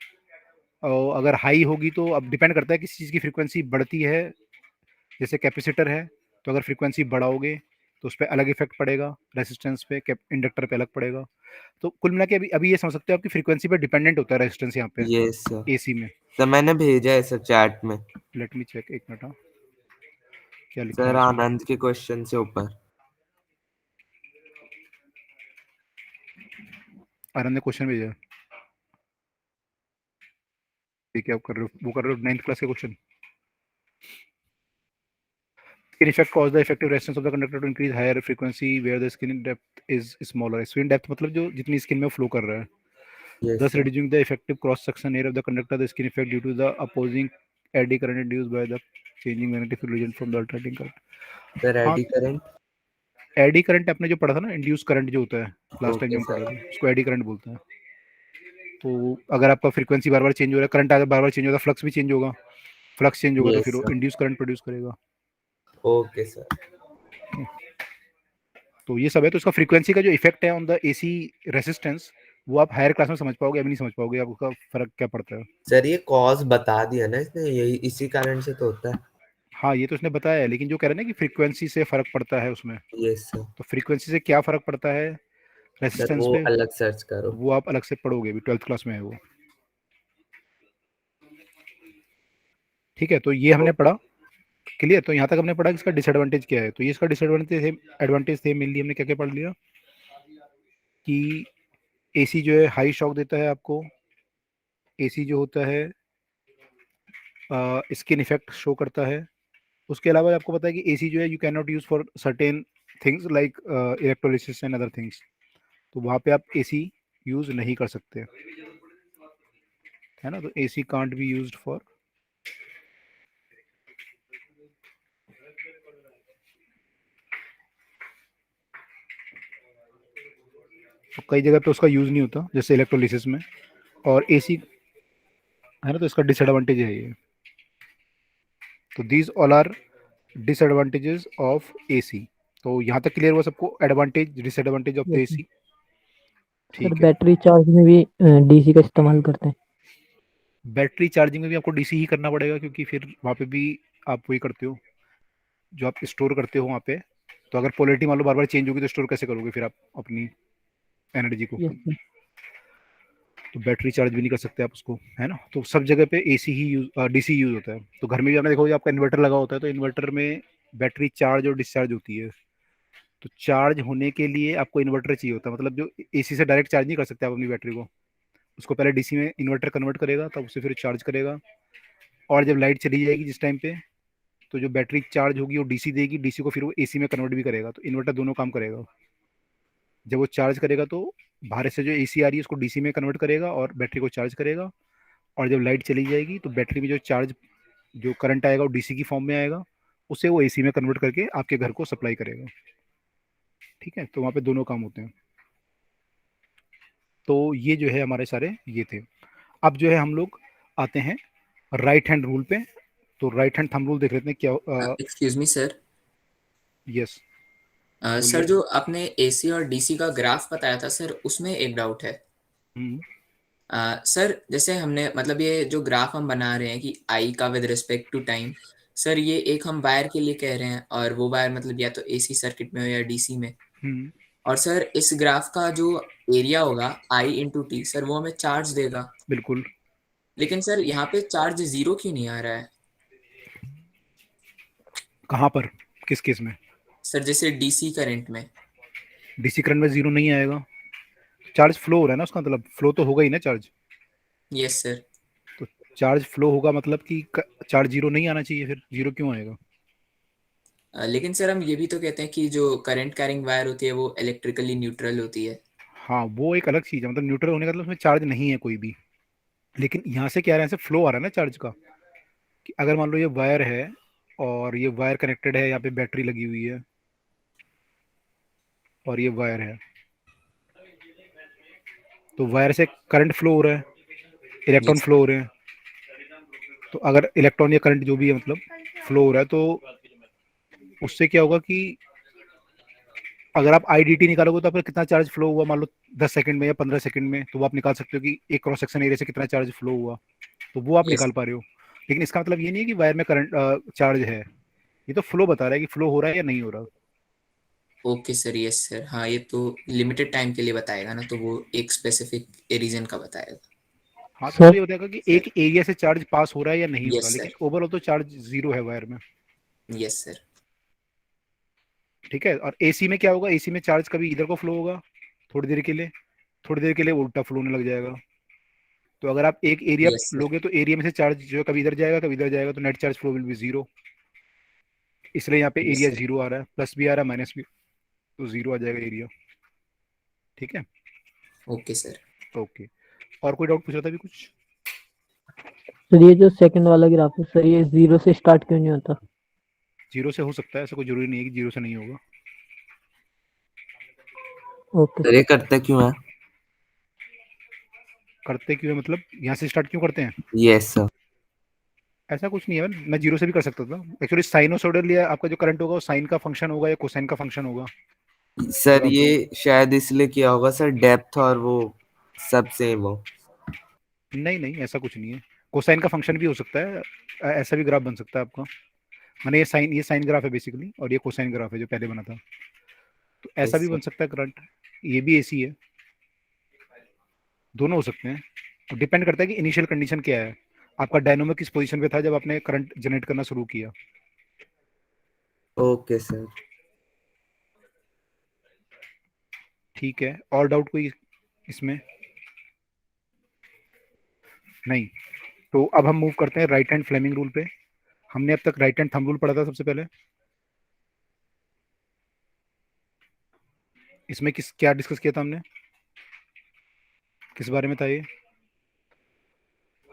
और अगर हाई होगी तो अब डिपेंड करता है किसी चीज़ की फ्रीक्वेंसी बढ़ती है। जैसे कैपेसिटर है, तो अगर फ्रीक्वेंसी बढ़ाओगे तो उस पर अलग इफेक्ट पड़ेगा, रेजिस्टेंस पे, इंडक्टर पे अलग पड़ेगा। तो कुल मिला के अभी अभी ये समझ सकते हो आपकी फ्रीक्वेंसी पे डिपेंडेंट होता है रेजिस्टेंस यहाँ पे यस सर। एसी में। सर मैंने भेजा है सर चैट में। लेट मी चेक, एक मिनट। हाँ, क्या लिखा है सर इसमें? आनंद के क्वेश्चन से ऊपर। आनंद ने क्वेश्चन भेजा है। ठीक है, आप कर रहे हो, वो कर रहे हो 9th क्लास के question. Skin effect cause the effective resistance of the conductor to increase higher frequency where the skin depth is smaller. Skin depth मतलब जो जितनी स्किन में फ्लो कर रहा है, yes thus sir. reducing the effective cross section area of the conductor. The skin effect due to the opposing eddy current induced by the changing magnetic field region from the alternating current. Sir हाँ, eddy current. Eddy current आपने जो पढ़ा था ना, induce current जो होता है last time जो ओके हम पढ़ सर। रहे थे, उसको एडी करंट बोलते हैं। तो अगर आपका फ्रीक्वेंसी बार बार चेंज हो रहा है, करंट अगर बार बार चेंज होगा, फ्लक्स भी चेंज होगा। फ्लक्स चेंज होगा तो यस फिर वो सर। इंड्यूस करंट प्रोड्यूस करेगा। Okay sir. तो ये सब है। तो इसका फ्रीक्वेंसी का जो इफेक्ट है ऑन द एसी रेसिस्टेंस, वो आप हायर क्लास में समझ पाओगे, अभी नहीं समझ पाओगे आप उसका फर्क क्या पड़ता है। सर ये कॉज बता दिया ना इसने, यही इसी कारण से तो होता है। हाँ ये तो उसने बताया है, लेकिन जो कह रहे हैं ना कि फ्रीक्वेंसी से फर्क पड़ता है उसमें, यस सर। तो फ्रीक्वेंसी से क्या फर्क पड़ता है सर रेसिस्टेंस वो पे, अलग सर्च करो। वो आप अलग से पढ़ोगे, अभी 12th क्लास में है वो। ठीक है, तो ये हमने पढ़ा, क्लियर। तो यहाँ तक हमने पढ़ा कि इसका डिसएडवांटेज क्या है। तो ये इसका डिसएडवांटेज थे, एडवांटेज थे मेनली हमने क्या क्या पढ़ लिया कि एसी जो है हाई शॉक देता है आपको, एसी जो होता है स्किन इफेक्ट शो करता है। उसके अलावा आपको पता है कि एसी जो है you can not use for certain things like electrolysis and other things, तो वहाँ पे आप एसी यूज नहीं कर सकते, है ना। तो AC can't be used for, तो कई जगह पे उसका यूज नहीं होता जैसे इलेक्ट्रोलिसिस में, और एसी, है ना, तो इसका डिसएडवांटेज है ये। तो these all are disadvantages of AC. तो यहाँ तक क्लियर हुआ सबको, advantage disadvantage of the Yes, sir. AC. Sir ठीक है, बैटरी चार्ज में भी डीसी का इस्तेमाल करते हैं। बैटरी चार्जिंग में भी आपको डीसी ही करना पड़ेगा, क्योंकि फिर वहाँ पे भी आप वही करते हो जो आप स्टोर करते हो वहाँ पे। तो अगर पोलैरिटी मान लो बार बार चेंज होगी तो स्टोर कैसे करोगे फिर आप अपनी एनर्जी को। Yes sir. तो बैटरी चार्ज भी नहीं कर सकते आप उसको, है ना। तो सब जगह पे एसी ही यूज, डीसी यूज होता है। तो घर में भी आपने देखोगे आपका इन्वर्टर लगा होता है, तो इन्वर्टर में बैटरी चार्ज और डिस्चार्ज होती है। तो चार्ज होने के लिए आपको इन्वर्टर चाहिए होता है, मतलब जो एसी से डायरेक्ट चार्ज नहीं कर सकते आप अपनी बैटरी को, उसको पहले डीसी में इन्वर्टर कन्वर्ट करेगा, तब उसे फिर चार्ज करेगा। और जब लाइट चली जाएगी जिस टाइम पे, तो जो बैटरी चार्ज होगी वो डीसी देगी, डीसी को फिर वो एसी में कन्वर्ट भी करेगा। तो इन्वर्टर दोनों काम करेगा। जब वो चार्ज करेगा तो बाहर से जो एसी आ रही है उसको डीसी में कन्वर्ट करेगा और बैटरी को चार्ज करेगा। और जब लाइट चली जाएगी तो बैटरी में जो चार्ज, जो करंट आएगा वो डीसी की फॉर्म में आएगा, उसे वो एसी में कन्वर्ट करके आपके घर को सप्लाई करेगा। ठीक है, तो वहाँ पे दोनों काम होते हैं। तो ये जो है हमारे सारे ये थे। अब जो है हम लोग आते हैं राइट हैंड रूल पे। तो राइट हैंड थंब रूल देख लेते हैं क्या। Excuse me sir. Yes, sir बोलिए। जो आपने एसी और डीसी का ग्राफ बताया था सर, उसमें एक डाउट है। हम्म, सर जैसे हमने मतलब ये जो ग्राफ हम बना रहे हैं कि आई का with respect to time, sir ये एक हम वायर के लिए कह रहे हैं और वो वायर मतलब या तो एसी सर्किट में हो या डीसी में। हम्म, और सर इस ग्राफ का जो एरिया होगा आई इंटू टी, सर वो हमें चार्ज देगा। बिल्कुल। लेकिन सर यहाँ पे चार्ज जीरो क्यों नहीं आ रहा है? कहाँ पर, किस केस में? सर जैसे डीसी करंट में। डीसी करंट में जीरो नहीं आएगा, चार्ज फ्लो हो रहा है ना, उसका मतलब फ्लो तो होगा ही ना चार्ज। Yes sir. तो चार्ज फ्लो होगा मतलब कि चार्ज जीरो नहीं आना चाहिए, फिर जीरो क्यों आएगा? लेकिन सर हम ये भी तो कहते हैं कि जो करंट कैरिंग वायर होती है वो इलेक्ट्रिकली न्यूट्रल होती है। हाँ वो एक अलग चीज़ है, मतलब न्यूट्रल होने का मतलब उसमें चार्ज नहीं है कोई भी। लेकिन यहाँ से क्या आ रहा है, यहाँ से फ्लो आ रहा है ना चार्ज का। कि अगर मान लो ये वायर है और ये वायर कनेक्टेड है, यहाँ पे बैटरी लगी हुई है और ये वायर है, तो वायर से करंट फ्लो हो रहा है, इलेक्ट्रॉन यस। फ्लो हो रहे हैं। तो अगर इलेक्ट्रॉन या करंट जो भी है मतलब फ्लो हो रहा है, तो उससे क्या होगा कि अगर आप आई डी टी निकालोगे तो आपका कितना चार्ज फ्लो हुआ, मान लो 10 सेकंड में या 15 सेकंड में, तो वो आप निकाल सकते हो कि एक क्रॉस सेक्शन एरिया से कितना चार्ज फ्लो हुआ, तो वो आप यस। निकाल पा रहे हो। लेकिन इसका मतलब ये नहीं है कि वायर में करंट चार्ज है, ये तो फ्लो बता रहा है कि फ्लो हो रहा है या नहीं हो रहा। Okay sir, yes sir. हाँ ये तो लिमिटेड टाइम के लिए बताएगा ना, तो वो एक स्पेसिफिक रीजन का बताएगा। हाँ तो मतलब सर ये बताएगा कि सर। एक एरिया से चार्ज पास हो रहा है या नहीं हो रहा, यस लेकिन सर। ओवरऑल तो चार्ज जीरो है वायर में। Yes sir. ठीक है, और एसी में क्या होगा, एसी में चार्ज कभी इधर को फ्लो होगा थोड़ी देर के लिए, थोड़ी देर के लिए उल्टा फ्लो होने लग जाएगा। तो अगर आप एक एरिया यस सर। लोगे तो एरिया में से चार्ज जो है कभी इधर जाएगा कभी इधर जाएगा, तो net charge flow will be zero. इसलिए यहाँ पे यस एरिया सर। जीरो आ रहा है, प्लस भी आ रहा है माइनस भी, तो जीरो आ जाएगा एरिया। ठीक है, ओके सर। ओके। और कोई डाउट पूछ रहा था अभी कुछ? सर ये जो सेकंड वाला ग्राफ है सर, ये जीरो से स्टार्ट क्यों नहीं होता? जीरो से हो सकता है, ऐसा कोई जरूरी नहीं है कि जीरो से नहीं होगा। ओके सर ये करते क्यों है? करते क्यों है मतलब यहाँ से स्टार्ट क्यों करते हैं? Yes sir. ऐसा कुछ नहीं है, मैं जीरो से भी कर सकता था एक्चुअली। साइनोसॉइडल या आपका जो करंट होगा वो साइन का फंक्शन होगा या कोसाइन का फंक्शन होगा। सर जब आप ये शायद इसलिए किया होगा सर, डेप्थ और वो सब सेम हो। नहीं नहीं, ऐसा कुछ नहीं है। कोसाइन का फंक्शन भी हो सकता है, ऐसा भी ग्राफ बन सकता है आपका। मैंने ये साइन ग्राफ है बेसिकली, और ये कोसाइन ग्राफ है जो पहले बना था। तो ऐसा भी ऐसे बन सकता है करंट। ये भी एसी है, दोनों हो सकते हैं। तो डिपेंड करता है कि इनिशियल कंडीशन क्या है, आपका डायनोमो किस पोजीशन पे था जब आपने करंट जनरेट करना शुरू किया। Okay sir. ठीक है, और डाउट कोई इसमें? नहीं। तो अब हम मूव करते हैं राइट हैंड फ्लेमिंग रूल पे। हमने अब तक राइट हैंड थंब रूल पढ़ा था सबसे पहले। इसमें किस क्या डिस्कस किया था हमने, किस बारे में था ये?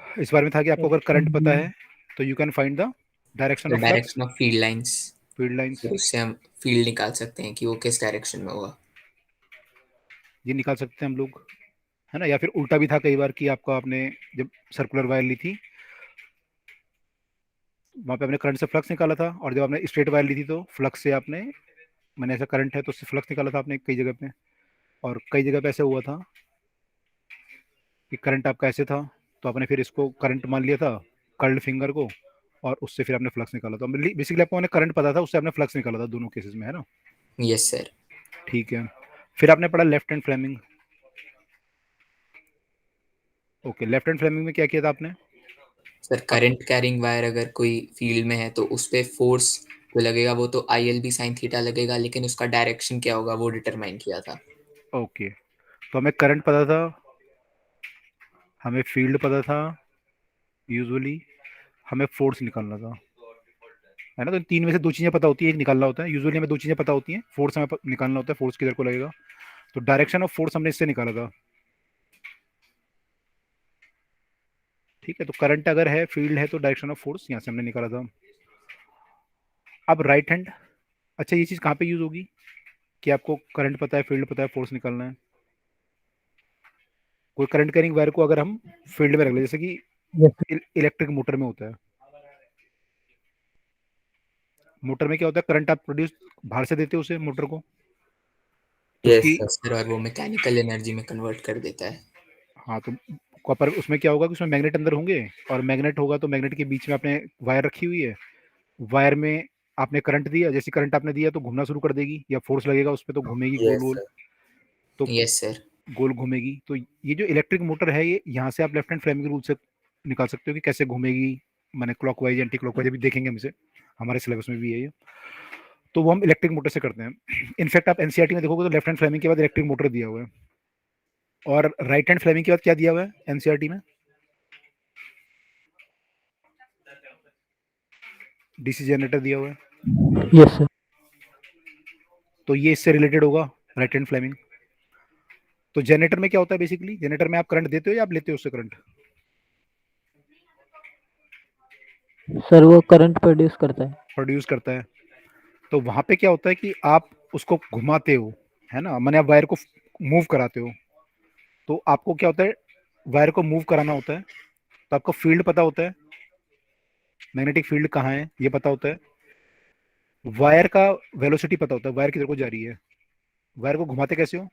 इस बारे में था कि आपको अगर करंट पता है तो you can find the direction the of flux, direction of field lines, field lines. फिर उससे हम फील्ड निकाल सकते हैं कि वो किस डायरेक्शन में होगा। ये निकाल सकते हैं हम लोग, है ना। या फिर उल्टा भी था कई बार कि आपका आपने जब सर्कुलर वायर ली थी वहां पे आपने करंट से फ्लक्स निकाला था, और जब आपने स्ट्रेट वायर ली थी तो फ्लक्स से आपने, मैंने ऐसा करंट है तो उससे फ्लक्स निकाला था आपने कई जगह पे। और कई जगह पे ऐसे हुआ था कि करंट आपका ऐसे था, तो आपने फिर इसको करंट मान लिया था, कर्ल्ड फिंगर को, और उससे फिर आपने फ्लक्स निकाला था। बेसिकली आपको मैंने करंट पता था, उससे आपने फ्लक्स निकाला था दोनों केसेस में, है ना। Yes sir. ठीक है। फिर आपने पढ़ा left hand Fleming. Okay, left hand Fleming में क्या किया था आपने? सर आप करंट कैरिंग वायर अगर कोई फील्ड में है तो उस पे फोर्स जो लगेगा वो तो I L B sine theta लगेगा, लेकिन उसका डायरेक्शन क्या होगा वो डिटरमाइन किया था। ओके, तो हमें करंट पता था, हमें फील्ड पता था, यूजुअली हमें फोर्स निकालना था, है ना। तो इन तीन में से दो चीजें पता होती है, एक निकालना होता है। यूजुअली हमें दो चीजें पता होती हैं, फोर्स हमें निकालना होता है, फोर्स किधर को लगेगा। तो डायरेक्शन ऑफ फोर्स हमने इससे निकाला था। ठीक है, तो करंट अगर है, फील्ड है, तो डायरेक्शन ऑफ फोर्स यहाँ से हमने निकाला था। अब राइट हैंड, अच्छा ये चीज कहाँ पे यूज होगी कि आपको करंट पता है, फील्ड पता है, फोर्स निकालना है? कोई करंट कैरिंग वायर को अगर हम फील्ड में रख ले, जैसे कि यस इलेक्ट्रिक मोटर में होता है। मोटर में क्या होता है, करंट आप प्रोड्यूस बाहर से देते हो उसे, मोटर को, तो यस उसकी, सर। सर और वो मैकेनिकल एनर्जी में कन्वर्ट कर देता है। हाँ तो कॉपर उसमें क्या होगा कि उसमें मैग्नेट अंदर होंगे, और मैग्नेट होगा तो मैग्नेट के बीच में आपने वायर रखी हुई है। वायर में आपने करंट दिया, जैसे करंट आपने दिया तो घूमना शुरू कर देगी, या फोर्स लगेगा उस पर तो घूमेगी गोल यस गोल। सर। तो यस सर। गोल घूमेगी। तो ये जो इलेक्ट्रिक मोटर है, ये यहाँ से आप लेफ्ट हैंड फ्लेमिंग रूल से निकाल सकते हो कि कैसे घूमेगी। मैंने क्लॉकवाइज एंटी क्लॉकवाइज अभी देखेंगे हम इसे, हमारे सिलेबस में भी है ये। तो वो हम इलेक्ट्रिक मोटर से करते हैं। इनफैक्ट आप एनसीईआरटी में देखोगे तो लेफ्ट हैंड फ्लेमिंग के बाद इलेक्ट्रिक मोटर दिया हुआ है, और राइट हैंड फ्लेमिंग के बाद क्या दिया हुआ है एनसीईआरटी में? डीसी जनरेटर दिया हुआ है। Yes sir. तो ये इससे रिलेटेड होगा, राइट हैंड फ्लेमिंग। तो जनरेटर में क्या होता है, बेसिकली जनरेटर में आप करंट देते हो या आप लेते हो उससे करंट? सर वो करंट प्रोड्यूस करता है। प्रोड्यूस करता है। तो वहां पे क्या होता है कि आप उसको घुमाते हो, है ना, मैंने आप वायर को मूव कराते हो। तो आपको क्या होता है, वायर को मूव कराना होता है, तो आपको फील्ड पता होता है, मैग्नेटिक फील्ड कहाँ है ये पता होता है, वायर का वेलोसिटी पता होता है, वायर किधर को जा रही है। वायर को घुमाते कैसे हो?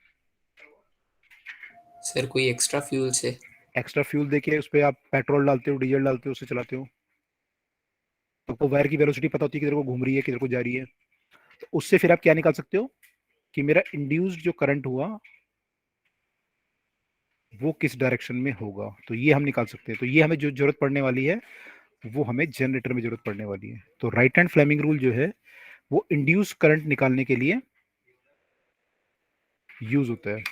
सर कोई एक्स्ट्रा फ्यूल से। एक्स्ट्रा फ्यूल देके उस पर आप पेट्रोल डालते हो, डीजल डालते हो, उससे चलाते हो। तो आपको वायर की वेलोसिटी पता होती है, किधर को घूम रही है, किधर को जा रही है। तो उससे फिर आप क्या निकाल सकते हो कि मेरा इंड्यूस्ड जो करंट हुआ वो किस डायरेक्शन में होगा। तो ये हम निकाल सकते हैं। तो ये हमें जो जरूरत पड़ने वाली है वो हमें जनरेटर में जरूरत पड़ने वाली है। तो राइट हैंड फ्लेमिंग रूल जो है वो इंड्यूस करंट निकालने के लिए यूज होता है।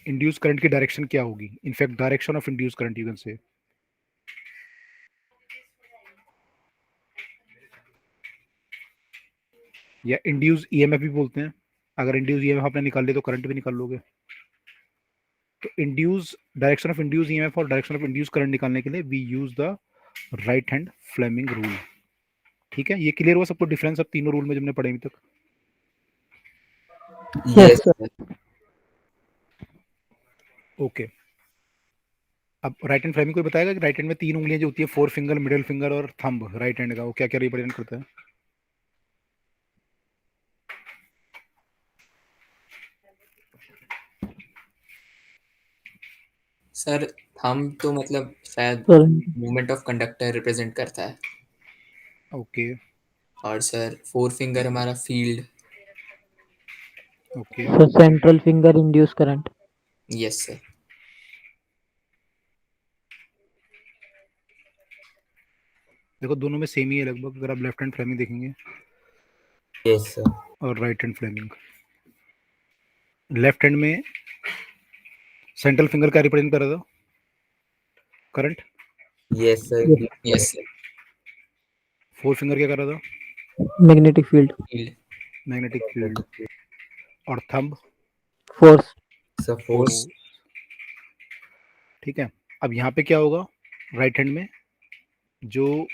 इंड्यूस करंट की डायरेक्शन क्या होगी, in fact direction of induce current you can say, या इंड्यूस ईएमएफ भी बोलते हैं। अगर इंड्यूस ईएमएफ आपने निकाल लिया तो करंट भी निकाल लोगे। तो induce, direction of induce EMF और डायरेक्शन ऑफ इंड्यूस करंट निकालने के लिए we use the right hand Fleming rule. ठीक है, ये क्लियर हुआ सबको डिफरेंस अब तीनों रूल में जो हमने पढ़े अभी तक? Yes yes sir. Sir. Okay. अब राइट हैंड फ्लेमिंग कोई बताएगा कि राइट हैंड में तीन उंगलियां जो होती है, फोर फिंगर, मिडिल फिंगर और थंब, राइट हैंड का वो क्या क्या रिप्रेजेंट करता है? सर थंब तो मतलब शायद sir movement of conductor represent करता है, ओके और सर फोर फिंगर हमारा field. Okay sir central finger induce current. Yes sir. देखो दोनों में सेम ही है लगभग, अगर आप लेफ्ट हैंड फ्लेमिंग देखेंगे यस सर। और right hand Fleming. Left hand में सेंट्रल फिंगर क्या रिप्रेजेंट कर रहा था? Current. Yes sir. Yes sir. Forefinger क्या कर रहा था? Magnetic field. Field. Magnetic field. और thumb? Force. Sir force. Force. ठीक है, अब यहाँ पे क्या होगा? राइट हैंड में जो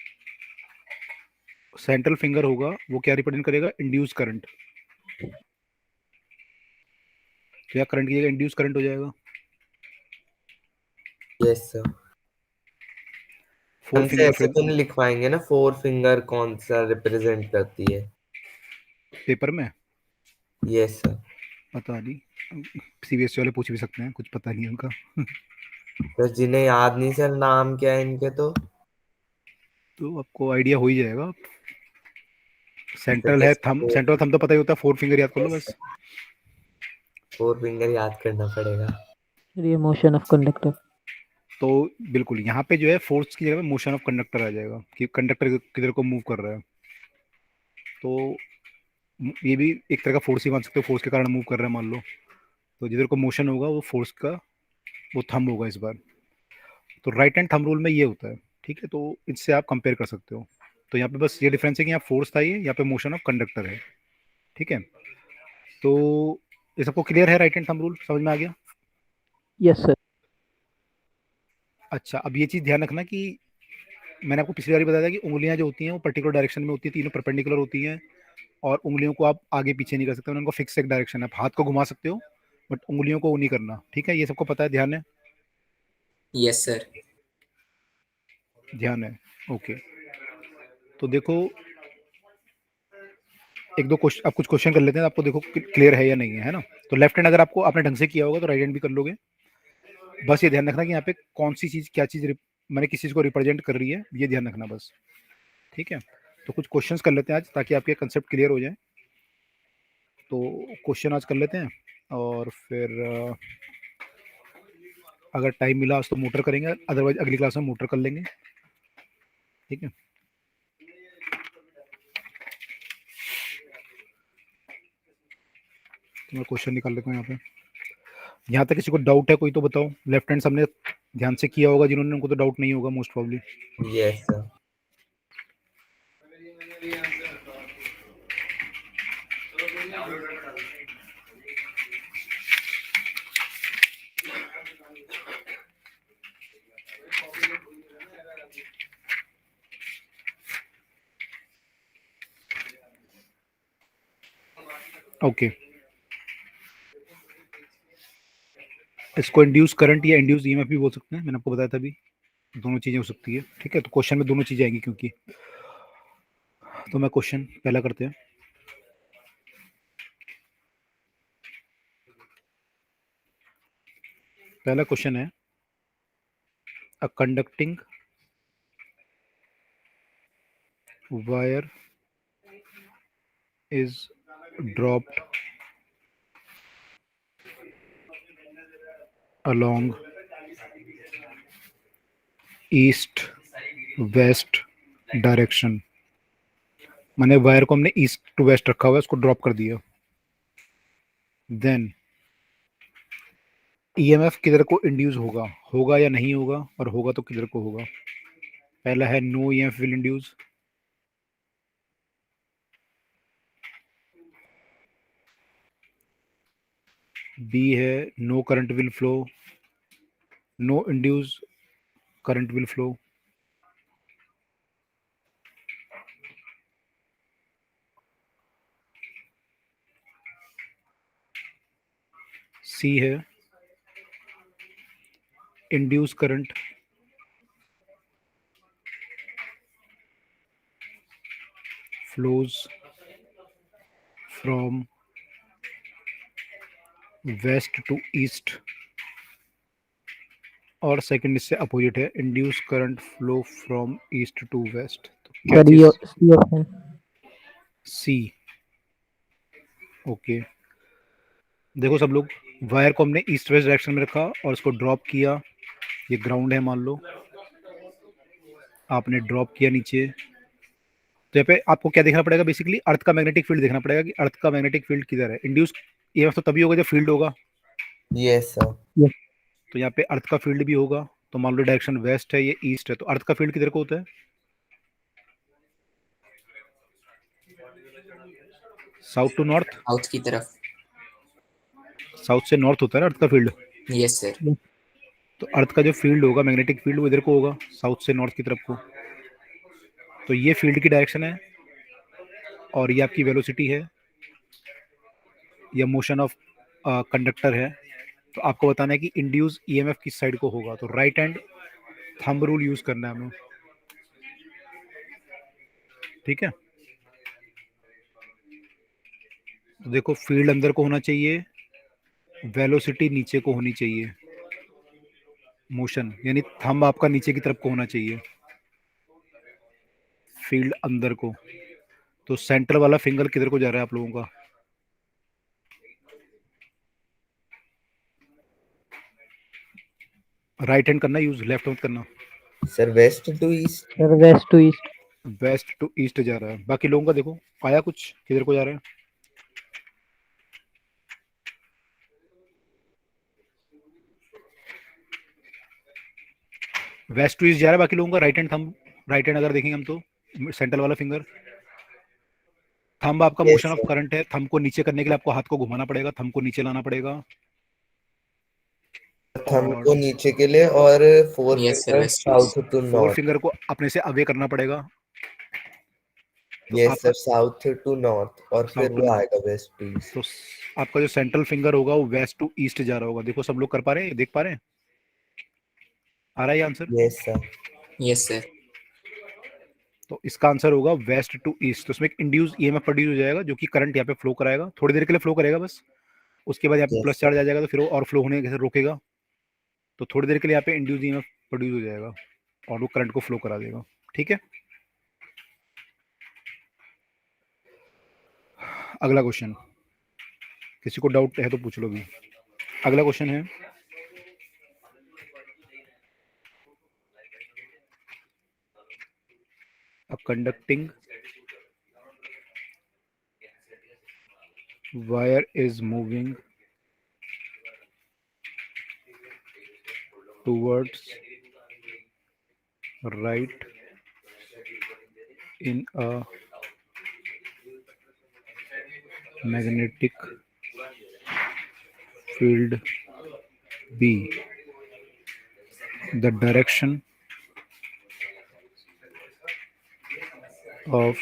सेंट्रल फिंगर होगा वो क्या रिप्रेजेंट करेगा? Induce current. तो या करंट की जगह इंड्यूस करंट हो जाएगा। Yes sir. फोर हमसे फिंगर ऐसे फिर तो नहीं लिखवाएंगे ना, फोर फिंगर कौन सा रिप्रेजेंट करती है? पेपर में यस सर। पता नहीं, सीबीएसई वाले पूछ भी सकते हैं, कुछ पता नहीं उनका। तो जिन्हें याद नहीं सर नाम क्या है इनके, तो तो आपको आइडिया हो ही जाएगा। सर सेंट्रल है जैसे थंब, सेंट्रल थंब तो पता ही होता है, फोर फिंगर याद कर लो बस। फोर फिंगर याद करना पड़ेगा। सर ये मोशन ऑफ कंडक्टर। तो बिल्कुल यहाँ पे जो है फोर्स की जगह मोशन ऑफ कंडक्टर आ जाएगा कि कंडक्टर किधर को मूव कर रहा है। तो ये भी एक तरह का फोर्स ही मान सकते हो, फोर्स के कारण मूव कर रहा है मान लो। तो जिधर को मोशन होगा वो फोर्स का वो थंब होगा इस बार। तो राइट हैंड थंब रूल में ये होता है, ठीक है। तो इससे आप कंपेयर कर सकते हो। तो यहाँ पे बस ये डिफरेंस है कि यहाँ फोर्स था, ये यहाँ पे मोशन ऑफ कंडक्टर है, ठीक है। तो ये सबको क्लियर है? राइट हैंड थंब रूल समझ में आ गया? Yes sir. अच्छा, अब ये चीज़ ध्यान रखना कि मैंने आपको पिछली बार बताया था कि उंगलियां जो होती हैं वो पर्टिकुलर डायरेक्शन में होती है, तीनों परपेंडिकुलर होती हैं। और उंगलियों को आप आगे पीछे नहीं कर सकते, उनको फिक्स एक डायरेक्शन है। आप हाथ को घुमा सकते हो बट उंगलियों को वो नहीं करना, ठीक है। ये सबको पता है, ध्यान है? Yes sir. ध्यान है, ओके। तो देखो एक दो क्वेश्चन, आप कुछ क्वेश्चन कर लेते हैं, आपको देखो क्लियर है या नहीं है ना। तो लेफ्ट हैंड अगर आपको आपने ढंग से किया होगा तो राइट हैंड भी कर लोगे। बस ये ध्यान रखना कि यहाँ पे कौन सी चीज क्या चीज मैंने किस चीज को रिप्रेजेंट कर रही है, ये ध्यान रखना बस, ठीक है। तो कुछ क्वेश्चंस कर लेते हैं आज ताकि आपके कंसेप्ट क्लियर हो जाए। तो क्वेश्चन आज कर लेते हैं और फिर अगर टाइम मिला आज तो मोटर करेंगे, अदरवाइज अगली क्लास में मोटर कर लेंगे, ठीक है। तो मैं क्वेश्चन निकाल लेता हूँ यहाँ पे। यहाँ तक किसी को डाउट है कोई तो बताओ। लेफ्ट हैंड सबने ध्यान से किया होगा जिन्होंने, उनको तो डाउट नहीं होगा most probably. Yes sir. Okay, इसको इंड्यूस करंट या इंड्यूस ईएमएफ भी बोल सकते हैं, मैंने आपको बताया था अभी, दोनों चीजें हो सकती है, ठीक है। तो क्वेश्चन में दोनों चीजें आएंगी क्योंकि। तो मैं क्वेश्चन पहला करते हैं। पहला क्वेश्चन है, a conducting wire is dropped along east west direction. मैंने वायर को हमने ईस्ट टू वेस्ट रखा हुआ है, उसको ड्रॉप कर दिया। देन ईएमएफ किधर को इंड्यूस होगा, होगा या नहीं होगा, और होगा तो किधर को होगा। पहला है no EMF will induce. B है no current will flow, no induce current will flow. C है induce current flows from west to east और सेकंड इससे अपोजिट है, induce current flow from east to west. तो क्या sir चीज? ये C option. सी। Okay, देखो सब लोग, वायर को हमने ईस्ट वेस्ट डायरेक्शन में रखा और उसको ड्रॉप किया। ये ग्राउंड है मान लो, आपने ड्रॉप किया नीचे। तो यहाँ पे आपको क्या देखना पड़ेगा? बेसिकली अर्थ का मैग्नेटिक फील्ड देखना पड़ेगा कि अर्थ का मैग्नेटिक फील्ड किधर है। इंड्यूस ये तो तभी होगा जब फील्ड होगा। Yes sir. तो यहाँ पे अर्थ का फील्ड भी होगा। तो मान लो डायरेक्शन वेस्ट है, ये ईस्ट है, तो अर्थ का फील्ड किधर को होता है? South to north. साउथ की तरफ। साउथ से नॉर्थ होता है ना अर्थ का फील्ड। Yes sir. तो अर्थ का जो फील्ड होगा, मैग्नेटिक फील्ड, वो इधर को होगा, साउथ से नॉर्थ की तरफ को। तो ये फील्ड की डायरेक्शन है और ये आपकी वेलोसिटी है, या मोशन ऑफ कंडक्टर है। तो आपको बताना है कि इंड्यूस ईएमएफ किस साइड को होगा। तो right hand thumb rule use करना है हमें, ठीक है। तो देखो फील्ड अंदर को होना चाहिए, वेलोसिटी नीचे को होनी चाहिए, मोशन यानी थंब आपका नीचे की तरफ को होना चाहिए, फील्ड अंदर को। तो सेंटर वाला फिंगर किधर को जा रहा है आप लोगों का? राइट हैंड करना यूज, लेफ्ट मत करना। Sir west to east. Sir west to east. West to east जा रहा है। बाकी लोगों का देखो आया कुछ, किधर को जा रहा है? वेस्ट टू ईस्ट जा रहा है बाकी लोगों का। Right hand thumb, right hand अगर देखेंगे हम तो सेंटर वाला फिंगर, थंब आपका yes motion of sir. Current है। थंब को नीचे करने के लिए आपको हाथ को घुमाना पड़ेगा, थंब को नीचे लाना पड़ेगा। थंब और को नीचे के लिए और fore yes sir, finger west to east. South to four north. Finger को अपने से अवे करना पड़ेगा। तो यस आपका सर, साउथ टू नॉर्थ और साउथ फिर टू वो नॉर्थ। आएगा वेस्ट टू ईस्ट। तो आपका जो सेंट्रल फिंगर होगा वो वेस्ट टू ईस्ट जा रहा होगा। देखो सब लोग कर पा रहे हैं, देख पा रहे हैं? आ रहा है answer? Yes sir. Yes sir. तो इसका आंसर होगा वेस्ट टू ईस्ट। तो उसमें एक इंड्यूस ईएमएफ प्रोड्यूस हो जाएगा जो कि करंट यहाँ पे फ्लो कराएगा, थोड़ी देर के लिए फ्लो करेगा बस। उसके बाद यहाँ पे यस प्लस सर। चार्ज आ जाएगा तो फिर वो और फ्लो होने से रोकेगा। तो थोड़ी देर के लिए यहाँ पे इंड्यूस ईएमएफ प्रोड्यूस हो जाएगा और वो करंट को फ्लो करा देगा, ठीक है। अगला क्वेश्चन, किसी को डाउट है तो पूछ लो भी। अगला क्वेश्चन है, a conducting wire is moving towards right in a magnetic field B. The direction of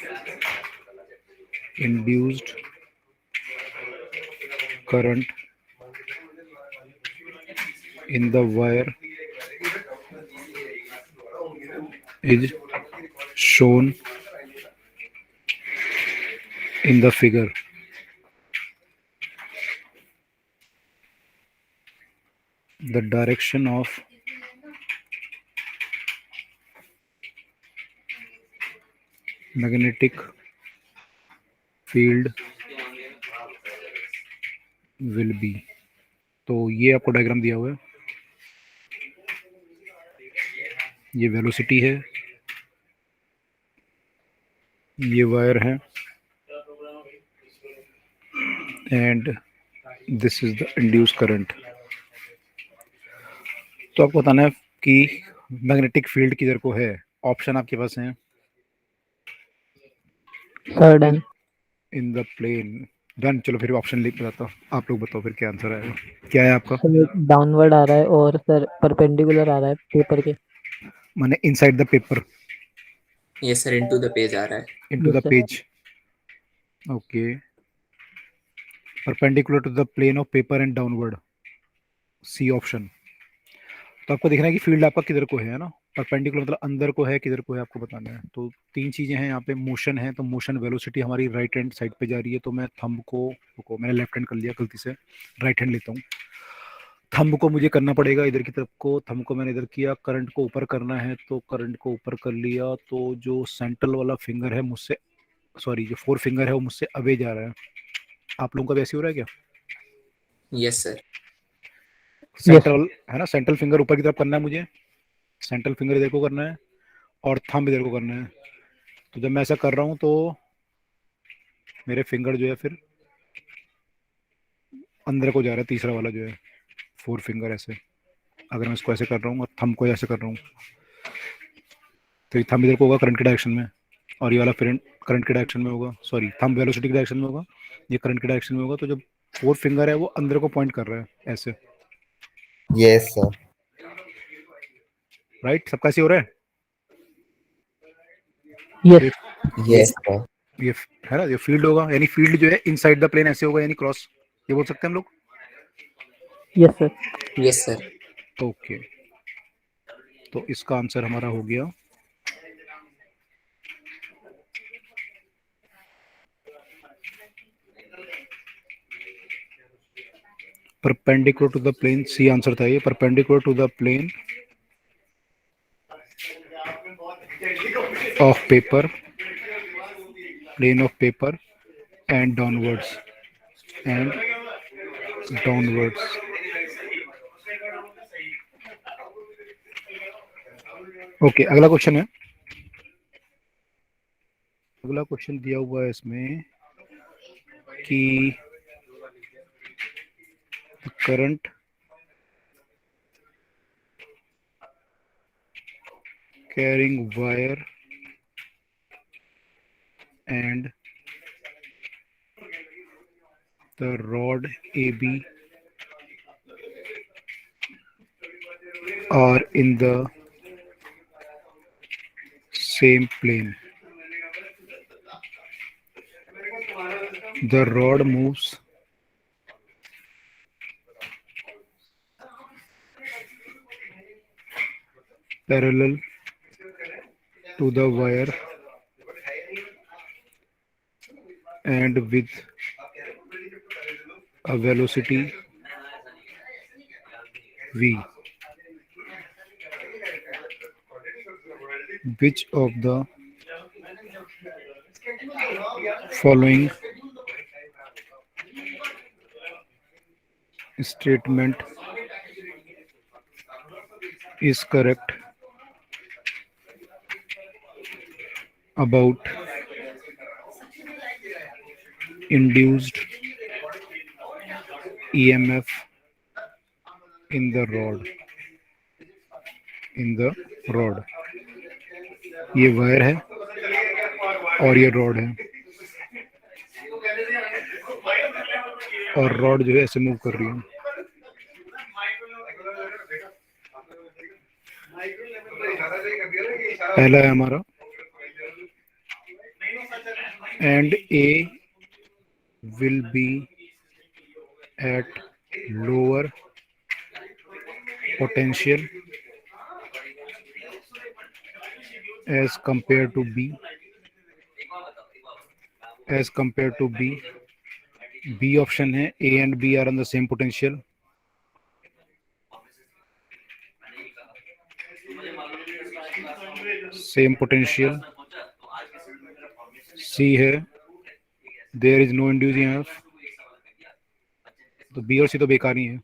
induced current in the wire is shown in the figure. The direction of magnetic field will be. तो ये आपको diagram दिया हुआ है, ये velocity है, ये wire है, and this is the induce current. तो आपको बताना है कि मैग्नेटिक फील्ड किधर को है। ऑप्शन आपके पास है, sir done. In the plane. Done. चलो फिर ऑप्शन लिख बताता हूँ, आप लोग बताओ फिर क्या आंसर आएगा। क्या है आपका? सर डाउनवर्ड आ रहा है और सर परपेंडिकुलर आ रहा है पेपर के। माने inside the paper, yes sir, into the page आ रहा है। Into the yes sir. Page. Okay, perpendicular to the plane of paper and downward, C option. तो आपको देखना है कि फील्ड आपका किधर को है ना। परपेंडिकुलर मतलब अंदर को है, किधर को है आपको बताना है। तो तीन चीजें हैं यहाँ पे, मोशन है, तो मोशन वेलोसिटी हमारी राइट हैंड साइड पे जा रही है। तो मैं थंब को, रुको मैंने लेफ्ट हैंड कर लिया गलती से, राइट हैंड लेता हूँ। थंब को मुझे करना पड़ेगा इधर की तरफ को, थंब को मैंने इधर किया, करंट को ऊपर करना है तो करंट को ऊपर कर लिया, तो जो सेंट्रल वाला फिंगर है मुझसे, सॉरी जो फोर फिंगर है वो मुझसे अवे जा रहा है। आप लोगों का वैसे हो रहा है क्या? Yes sir. सेंट्रल है ना, सेंट्रल फिंगर ऊपर की तरफ करना है मुझे, सेंट्रल फिंगर इधर को करना है और थंब इधर को करना है। तो जब मैं ऐसा कर रहा हूँ तो मेरे फिंगर जो है फिर अंदर को जा रहा है, तीसरा वाला जो है फोर फिंगर ऐसे, अगर मैं इसको ऐसे कर रहा हूँ और थंब को ऐसे कर रहा हूँ तो ये थंब इधर को होगा करंट के डायरेक्शन में, और ये वाला फ्रंट करंट के डायरेक्शन में होगा, सॉरी थंब वेलोसिटी के डायरेक्शन में होगा, ये करंट के डायरेक्शन में होगा। तो जो फोर फिंगर है वो अंदर को पॉइंट कर रहा है ऐसे। Yes sir. राइट, सबका ऐसे हो रहा है? Yes yes sir. ये है ना, ये फील्ड होगा, यानी फील्ड जो है इनसाइड द प्लेन ऐसे होगा, यानी क्रॉस, ये बोल सकते हैं हम लोग। Yes sir. Yes sir. Okay, तो इसका आंसर हमारा हो गया perpendicular to the plane. C answer था ये, perpendicular to the plane of paper, plane of paper and downwards, and downwards. Okay, अगला क्वेश्चन है, अगला क्वेश्चन दिया हुआ है इसमें कि current carrying wire and the rod AB are in the same plane. The rod moves parallel to the wire and with a velocity v. Which of the following statement is correct about induced EMF in the rod? In the rod, ये wire है और ये rod है, और rod जो है ऐसे move कर रही है। पहला है हमारा and A will be at lower potential as compared to B, as compared to B. B option है, A and B are on the same potential. Same potential. C है, there is no induced EMF. तो B और C तो बेकार ही है।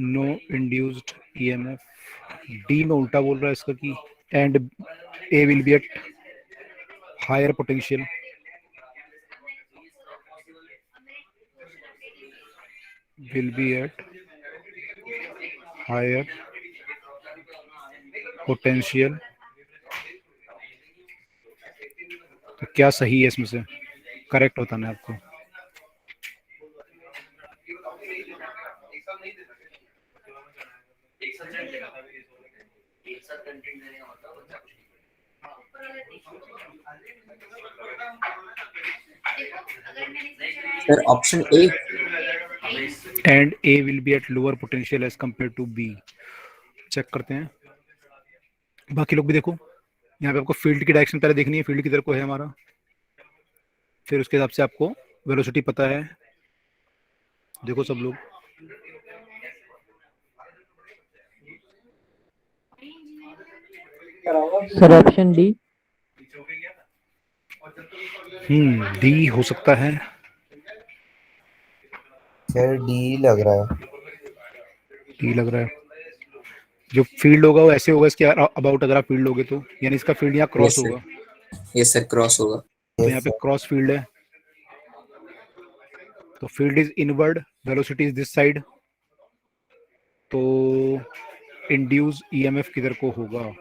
No induced EMF. D में उल्टा बोल रहा है इसका कि and A will be at higher potential. Will be at higher potential. तो क्या सही है इसमें से, करेक्ट बताना है आपको। Sir option A, and A will be at lower potential as compare to B. Check करते हैं, बाकी लोग भी देखो। यहाँ पे आपको फील्ड की डायरेक्शन पहले देखनी है, फील्ड किधर को है हमारा, फिर उसके हिसाब से आपको वेलोसिटी पता है। देखो सब लोग, सर ऑप्शन डी। डी हो सकता है। सर डी लग रहा है। डी लग रहा है। जो फील्ड होगा वो ऐसे होगा इसके अबाउट, अगर आप फील्ड लोगे तो, यानी इसका फील्ड यहाँ क्रॉस यस सर, होगा। यस सर, क्रॉस होगा। तो यस यहाँ पे सर। क्रॉस फील्ड है, तो field is inward, velocity is this side, तो इंड्यूस ईएमएफ किधर को होगा?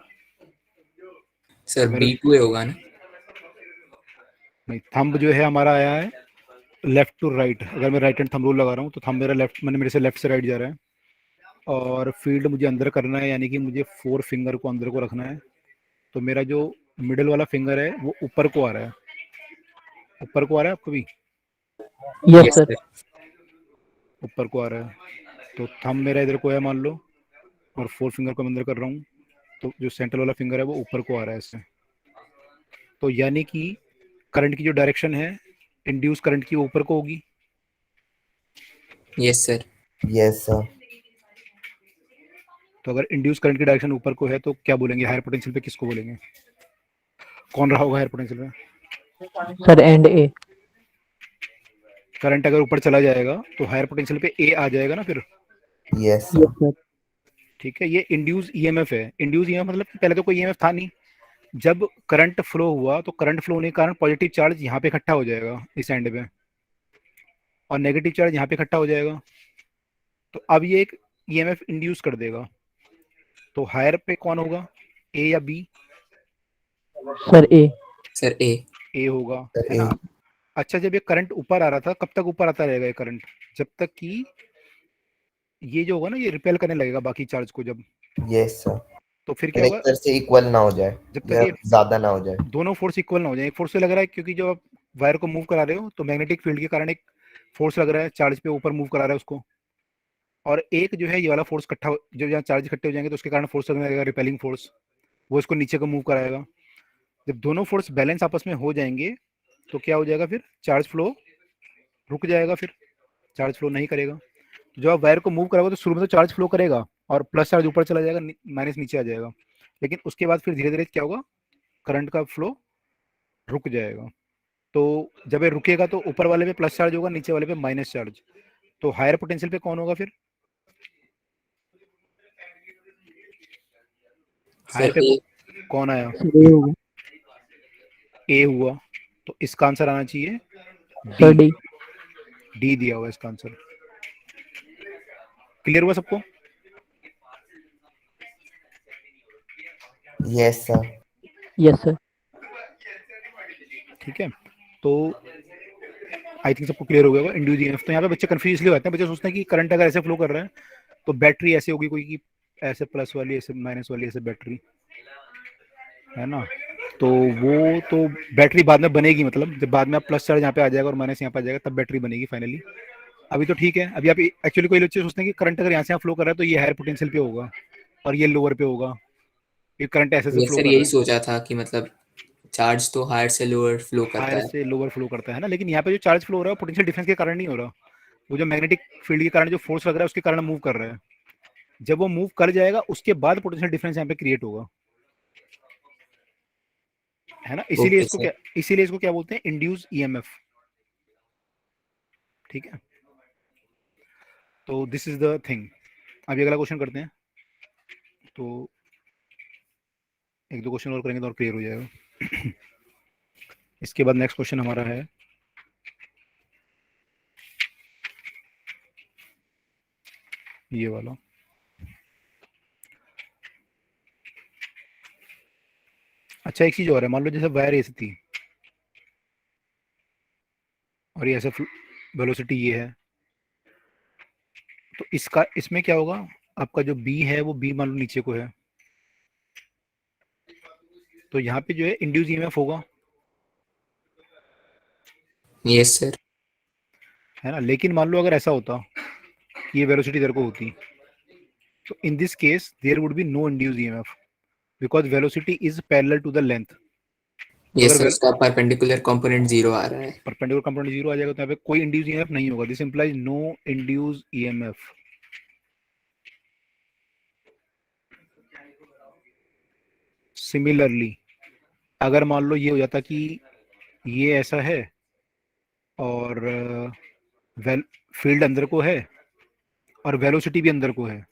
सर तो मेरा B2A होगा ना? नहीं, थंब जो है हमारा आया है लेफ्ट टू राइट। अगर मैं राइट हैंड थंब रूल लगा रहा हूँ तो थंब मेरा लेफ्ट, मैंने मेरे से लेफ्ट से राइट जा रहा है, और फील्ड मुझे अंदर करना है, यानी कि मुझे 4 फिंगर को अंदर को रखना है। तो मेरा जो मिडिल वाला फिंगर है वो ऊपर को आ रहा है, ऊपर को आ रहा है आपको भी? Yes yes sir. सर। ऊपर को आ रहा है, तो थंब मेरा इधर को है मान लो, और 4 फिंगर को मैं अंदर कर रहा हूँ, तो जो सेंटर वाला फिंगर है वो ऊपर को आ रहा है इससे। तो यानी कि करंट की जो डायरेक्शन है इंड्यूस करंट की, वो ऊपर को होगी। Yes sir. Yes sir. तो अगर इंड्यूस करंट की डायरेक्शन ऊपर को है तो क्या बोलेंगे, हायर पोटेंशियल पे किसको बोलेंगे? कौन रहा होगा हायर पोटेंशियल पे? Sir and A. करंट अगर ऊपर चला जाएगा तो हायर पोटेंशियल पे ए आ जाएगा ना फिर। Yes yes sir. सर। ठीक है, ये इंड्यूस ईएमएफ है। इंड्यूस ईएमएफ मतलब कि पहले तो कोई ईएमएफ था नहीं, जब करंट फ्लो हुआ तो करंट फ्लो होने के कारण पॉजिटिव चार्ज यहाँ पे इकट्ठा हो जाएगा इस एंड पे, और नेगेटिव चार्ज यहाँ पे इकट्ठा हो जाएगा। तो अब ये एक ईएमएफ इंड्यूस कर देगा। तो हायर पे कौन होगा, ए या बी? सर ए। सर ए। ए होगा, सर है ए। ना? अच्छा, जब ये करंट ऊपर आ रहा था, कब तक ऊपर आता रहेगा ये करंट? जब तक कि ये जो होगा ना, ये रिपेल करने लगेगा बाकी चार्ज को जब। Yes sir. तो फिर क्या एक होगा, तरह से इक्वल ना हो जाए जब तक या ये ज्यादा ना हो जाए। दोनों फोर्स इक्वल ना हो जाए। एक फोर्स से लग रहा है क्योंकि जब आप वायर को मूव करा रहे हो तो मैग्नेटिक फील्ड के कारण एक फोर्स लग रहा है, चार्ज पे ऊपर मूव करा रहा है उसको, और एक जो है ये वाला फोर्स इकट्ठा जो जहाँ चार्ज इकट्ठे हो जाएंगे तो उसके कारण फोर्स लगने लगेगा, रिपेलिंग फोर्स, वो इसको नीचे को मूव कराएगा। जब दोनों फोर्स बैलेंस आपस में हो जाएंगे तो क्या हो जाएगा, फिर चार्ज फ्लो रुक जाएगा, फिर चार्ज फ्लो नहीं करेगा। तो जब आप वायर को मूव कराओगे तो शुरू में तो चार्ज फ्लो करेगा और प्लस चार्ज ऊपर चला जाएगा, माइनस नीचे आ जाएगा, लेकिन उसके बाद फिर धीरे धीरे क्या होगा, करंट का फ्लो रुक जाएगा। तो जब ये रुकेगा तो ऊपर वाले पे प्लस चार्ज होगा, नीचे वाले पे माइनस चार्ज। तो हायर पोटेंशियल पे कौन होगा फिर? हायर सर पे ए। कौन आया? सर ए होगा। ए हुआ, तो इसका आंसर आना चाहिए सर डी। डी। डी दिया हुआ इसका आंसर। क्लियर हुआ सबको? Yes sir. Yes sir. ठीक है, तो आई थिंक सबको क्लियर हो गया होगा इंड्यूस ईएमएफ। तो यहाँ पे बच्चे कंफ्यूज इसलिए होते हैं, बच्चे सोचते हैं कि करंट अगर ऐसे फ्लो कर रहा है तो बैटरी ऐसे होगी कोई, कि ऐसे प्लस वाली, ऐसे माइनस वाली, ऐसे बैटरी, है ना? तो वो तो बैटरी बाद में बनेगी, मतलब जब बाद में आप प्लस चार्ज यहाँ पे आ जाएगा और माइनस यहाँ पे आ जाएगा तब बैटरी बनेगी फाइनली। अभी तो ठीक है, अभी आप एक्चुअली कोई बच्चे सोचते हैं कि करंट अगर यहाँ से फ्लो कर रहा है तो ये हायर पोटेंशियल पे होगा और ये लोअर पे होगा, ये करंट ऐसे से ये फ्लो सर कर यही रहा है। सोचा था कि मतलब चार्ज तो हायर से लोअर फ्लो करता हायर है। से लोअर फ्लो करता है ना, लेकिन यहाँ पे जो चार्ज फ्लो हो रहा है पोटेंशियल डिफरेंस के कारण नहीं हो रहा, वो जो मैग्नेटिक फील्ड के कारण जो फोर्स लग रहा है उसके कारण मूव कर रहा है। जब वो मूव कर जाएगा उसके बाद पोटेंशियल डिफरेंस यहाँ पे क्रिएट होगा, है ना? Okay sir. इसीलिए इसको क्या बोलते हैं, इंड्यूस ईएमएफ। ठीक है, तो दिस इज द थिंग। अभी अगला क्वेश्चन करते हैं, तो एक दो क्वेश्चन और करेंगे तो और क्लियर हो जाएगा। इसके बाद नेक्स्ट क्वेश्चन हमारा है ये वाला। अच्छा, एक चीज और है, मान लो जैसे वायर ऐसी थी और ये ऐसे वेलोसिटी ये है, तो इसका इसमें क्या होगा, आपका जो बी है वो बी मान लो नीचे को है, तो यहाँ पे जो है इंड्यूस ईएमएफ होगा, यस सर। है ना? लेकिन मान लो अगर ऐसा होता कि ये वेलोसिटी इधर को होती, तो in this case there would be no induced EMF because velocity is parallel to the length. तो यस अगर सर, उसका परपेंडिकुलर कंपोनेंट 0 आ रहा है। परपेंडिकुलर कंपोनेंट 0 आ जाएगा तो यहाँ पे कोई इंड्यूस ईएमएफ नहीं होगा। This implies no induce EMF. Similarly अगर मान लो ये हो जाता कि ये ऐसा है और वेल फील्ड अंदर को है और वेलोसिटी भी अंदर को है,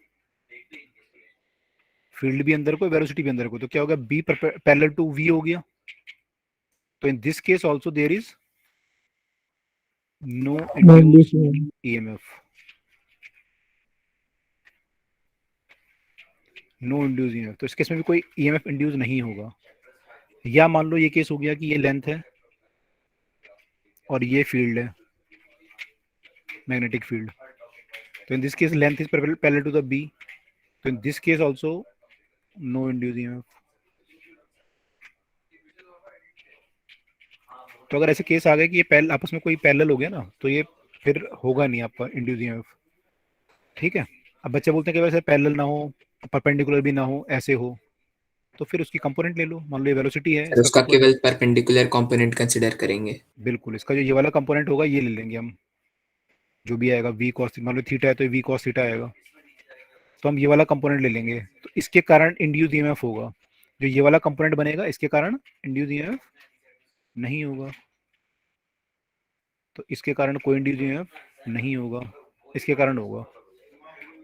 फील्ड भी अंदर को वेलोसिटी भी अंदर को, तो क्या होगा, बी पैरेलल टू वी हो गया। तो in this case also there is no no induce induce EMF, no induce EMF. तो इस केस में भी कोई ईएमएफ इंड्यूस नहीं होगा। या मान लो ये केस हो गया कि ये लेंथ है और ये फील्ड है, मैग्नेटिक फील्ड। तो in this case length is parallel to the B, तो in this case also no induce EMF. तो अगर ऐसे केस आ गए कि ये पैरेलल आपस में कोई पैरेलल हो गया ना, तो ये फिर होगा नहीं आपका इंड्यूस ईएमएफ। ठीक है। अब बच्चे बोलते हैं कि वैसे पैरेलल ना हो, परपेंडिकुलर भी ना हो, ऐसे हो, तो फिर उसकी कंपोनेंट ले लो। मान लो ये वेलोसिटी है, सर इसका उसका कंपोनेंट, केवल परपेंडिकुलर कंपोनेंट कंसिडर करेंगे। बिल्कुल इसका जो ये वाला कंपोनेंट होगा ये ले लेंगे हम, जो भी आएगा वी कॉस, मान लो थीटा है तो वी कॉस थीटा आएगा, तो हम ये वाला कंपोनेंट ले लेंगे। तो इसके कारण इंड्यूस ईएमएफ होगा। जो ये वाला कंपोनेंट बनेगा इसके कारण इंड्यूस ईएमएफ नहीं होगा। तो इसके कारण कोई इंड्यूस ईएमएफ नहीं होगा, इसके कारण होगा।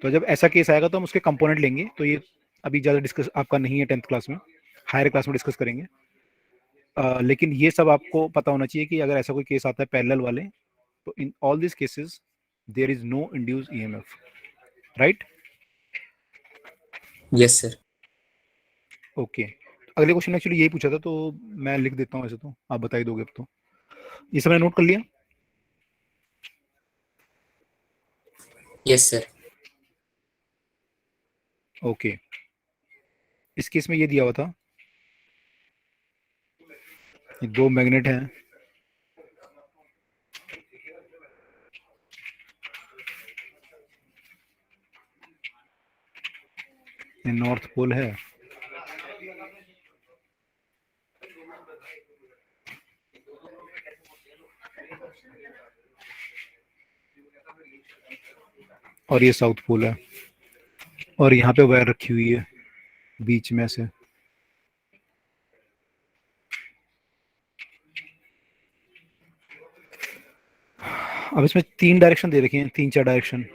तो जब ऐसा केस आएगा तो हम उसके कंपोनेंट लेंगे। तो ये अभी ज़्यादा डिस्कस आपका नहीं है 10th क्लास में, हायर क्लास में डिस्कस करेंगे। लेकिन ये सब आपको पता होना चाहिए कि अगर ऐसा कोई केस आता है पैरेलल वाले, तो in all this cases there is no induce EMF, right? Yes sir. Okay. अगले क्वेश्चन एक्चुअली यही पूछा था, तो मैं लिख देता हूँ। ऐसे तो आप बता ही दोगे अब तो। ये सब मैंने नोट कर लिया। Yes sir. ओके। इस केस में ये दिया हुआ था, ये दो मैग्नेट हैं, ये नॉर्थ पोल है और ये साउथ पोल है, और यहाँ पे वायर रखी हुई है बीच में से। अब इसमें 3 डायरेक्शन दे रखी हैं, 3-4 डायरेक्शन,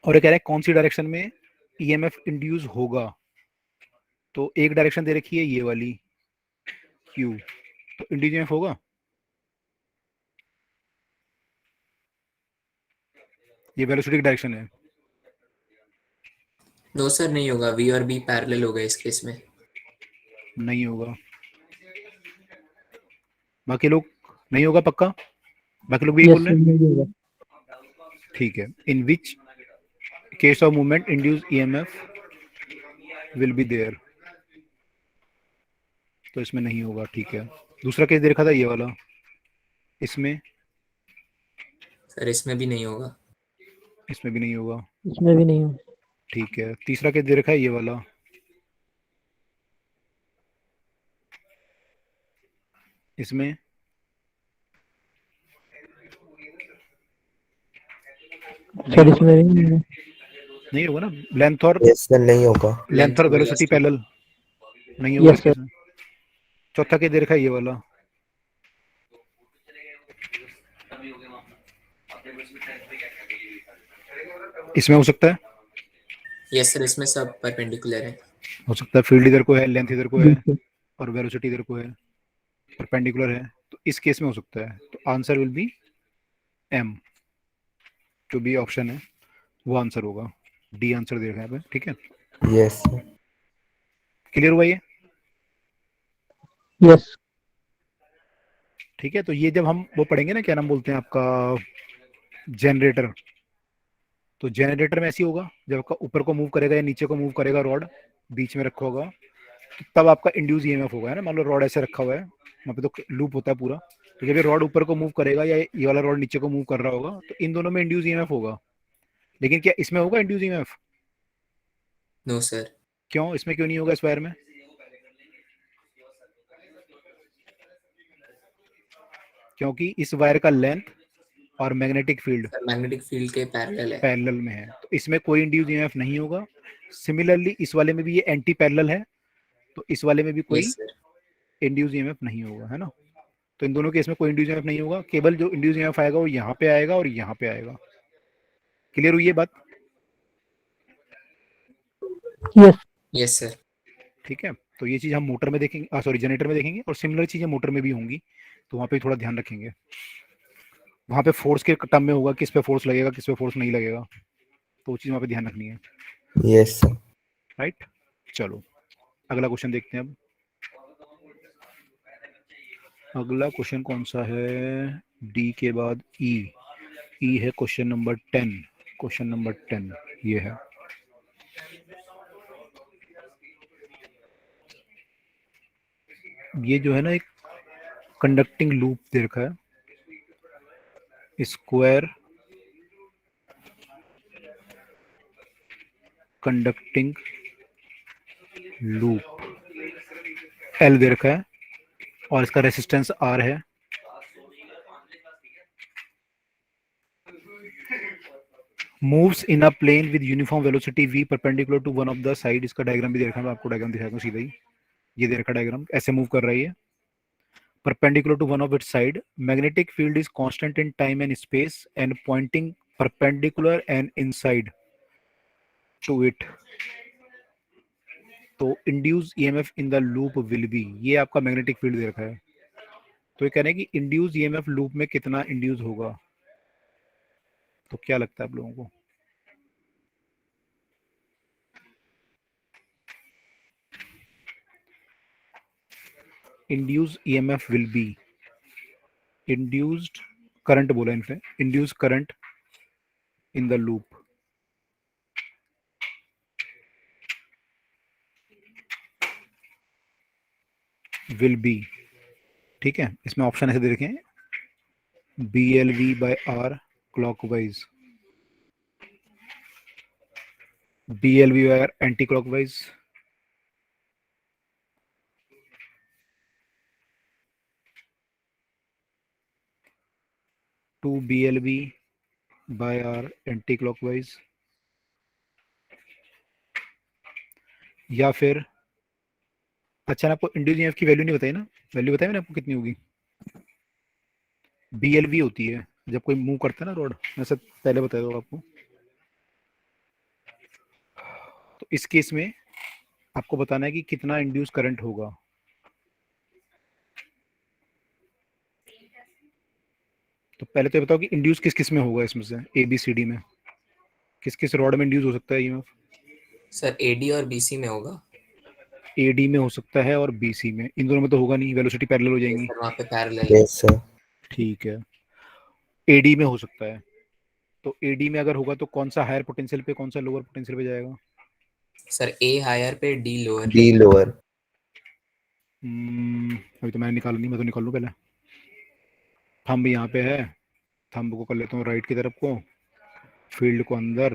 और ये कह रहे हैं कौन सी डायरेक्शन में ईएमएफ इंड्यूस होगा। तो एक डायरेक्शन दे रखी है ये वाली क्यू, तो इंड्यूस ईएमएफ होगा। ये वेलोसिटी की डायरेक्शन है। नो सर, नहीं होगा। वी और बी पैरेलल होगा इस केस में। नहीं होगा। बाकी लोग नहीं होगा पक्का? बाकी लोग भी यही बोल रहे हैं? ठीक है। In which case of movement induce EMF will be there, तो इसमें नहीं होगा। ठीक है। दूसरा केस दे रखा था ये वाला, इसमें सर इसमें भी नहीं होगा। इसमें भी नहीं होगा। इसमें भी नहीं हो। ठीक है। तीसरा केस दे रखा है ये वाला, इसमें सर इसमें भी नहीं हो। नहीं होगा ना। लेंथ और यस सर, नहीं होगा। लेंथ और वेलोसिटी पैरेलल नहीं होगा यस इस सर। केस में। चौथा केस दे रखा है ये वाला, इसमें हो सकता है। यस सर, इसमें सब परपेंडिकुलर है। हो सकता है फील्ड इधर को है, लेंथ इधर को है, बिल्कुल। और वेलोसिटी इधर को है, परपेंडिकुलर है। तो इस केस में हो सकता है। तो आंसर विल बी एम, जो भी ऑप्शन है वो आंसर होगा। डी आंसर दे रखा है यहाँ पे। ठीक है। Yes sir. क्लियर हुआ ये? यस। ठीक है। तो ये जब हम वो पढ़ेंगे ना, क्या नाम बोलते हैं आपका, जनरेटर, तो जनरेटर में ऐसी होगा, जब आपका ऊपर को मूव करेगा या नीचे को मूव करेगा, रॉड बीच में रखा होगा, तो तब आपका इंड्यूस ईएमएफ होगा, है ना। मान लो रॉड ऐसे रखा हुआ है, वहाँ पे तो लूप होता है पूरा, तो जब ये रॉड ऊपर को मूव करेगा या ये वाला रॉड नीचे को मूव कर रहा होगा, तो इन दोनों में इंड्यूस ईएमएफ होगा। लेकिन क्या इसमें होगा इंड्यूस ईएमएफ? No sir. क्यों? इसमें क्यों नहीं होगा, इस वायर में? क्योंकि इस वायर का लेंथ और मैग्नेटिक फील्ड मैग्नेटिक फील्ड के पैरेलल है। पैरेलल में है, तो इसमें कोई इंड्यूस ईएमएफ नहीं होगा। सिमिलरली इस वाले में भी ये एंटी पैरेलल है, तो इस वाले में भी कोई यस सर। इंड्यूस ईएमएफ नहीं होगा, है ना। तो इन दोनों केस में कोई इंड्यूस ईएमएफ नहीं होगा, केवल जो इंड्यूस ईएमएफ आएगा वो यहाँ पे आएगा और यहाँ पे आएगा। क्लियर हुई ये बात? यस। Yes sir. ठीक है, तो ये चीज हम मोटर में देखेंगे, सॉरी जनरेटर में देखेंगे, और सिमिलर चीजें मोटर में भी होंगी, तो वहाँ पे थोड़ा ध्यान रखेंगे। वहाँ पे फोर्स के टर्म में होगा, किस पे फोर्स लगेगा, किस पे फोर्स नहीं लगेगा, तो वो चीज वहाँ पे ध्यान रखनी है। Yes sir. राइट, चलो अगला क्वेश्चन देखते हैं अब। अगला क्वेश्चन कौन सा है? डी के बाद ई। ई है क्वेश्चन नंबर 10। क्वेश्चन नंबर 10 ये है। ये जो है ना, एक कंडक्टिंग लूप दे रखा है, स्क्वायर कंडक्टिंग लूप एल दे रखा है, और इसका रेसिस्टेंस आर है। Moves in a plane with uniform velocity v perpendicular to one of the side. इसका डायग्राम भी दे रखा है, मैं आपको डायग्राम दिखाता हूँ सीधा ही। ये दे रखा डायग्राम, ऐसे मूव कर रही है perpendicular to one of its side. Magnetic field is constant in time and space and pointing perpendicular and inside to it. तो induce EMF in the loop will be, ये आपका मैग्नेटिक फील्ड दे रखा है। तो ये कह रहे हैं कि इंड्यूस ईएमएफ लूप में कितना इंड्यूस होगा, तो क्या लगता है आप लोगों को? Induce EMF will B, induced current बोला इनसे, induce current in the loop will be. ठीक है, इसमें ऑप्शन ऐसे दे रखे हैं, BLV by R clockwise, BLV by R anti-clockwise, to BLV by R anti-clockwise, या फिर अच्छा ना, आपको इंड्यूस ईएमएफ की वैल्यू नहीं बताई ना, वैल्यू बताई मैंने आपको कितनी होगी। BLV होती है जब कोई मूव करता है ना रोड, मैं सब पहले बताया था आपको। तो इस केस में आपको बताना है कि कितना इंड्यूस करंट होगा। तो पहले तो ये बताओ कि इंड्यूस किस किस में होगा, इसमें से ABCD में किस किस रॉड में इंड्यूस हो सकता है ईएमएफ? सर AD और BC में होगा। AD में हो सकता है और BC में, इन दोनों में तो होगा नहीं, वेलोसिटी पैरेलल हो जाएंगी। सर वहाँ पे पैरेलल है। Yes sir. ठीक है, AD में हो सकता है, तो AD में अगर होगा तो कौन सा हायर पोटेंशियल पे, कौन सा लोअर पोटेंशियल पे जाएगा? सर A हायर पे D लोअर। D lower. अभी तो मैंने निकाला नहीं, मैं तो निकाल लूँ पहले। थंब यहाँ पे है, थंब को कर लेता हूँ राइट की तरफ को, फील्ड को अंदर,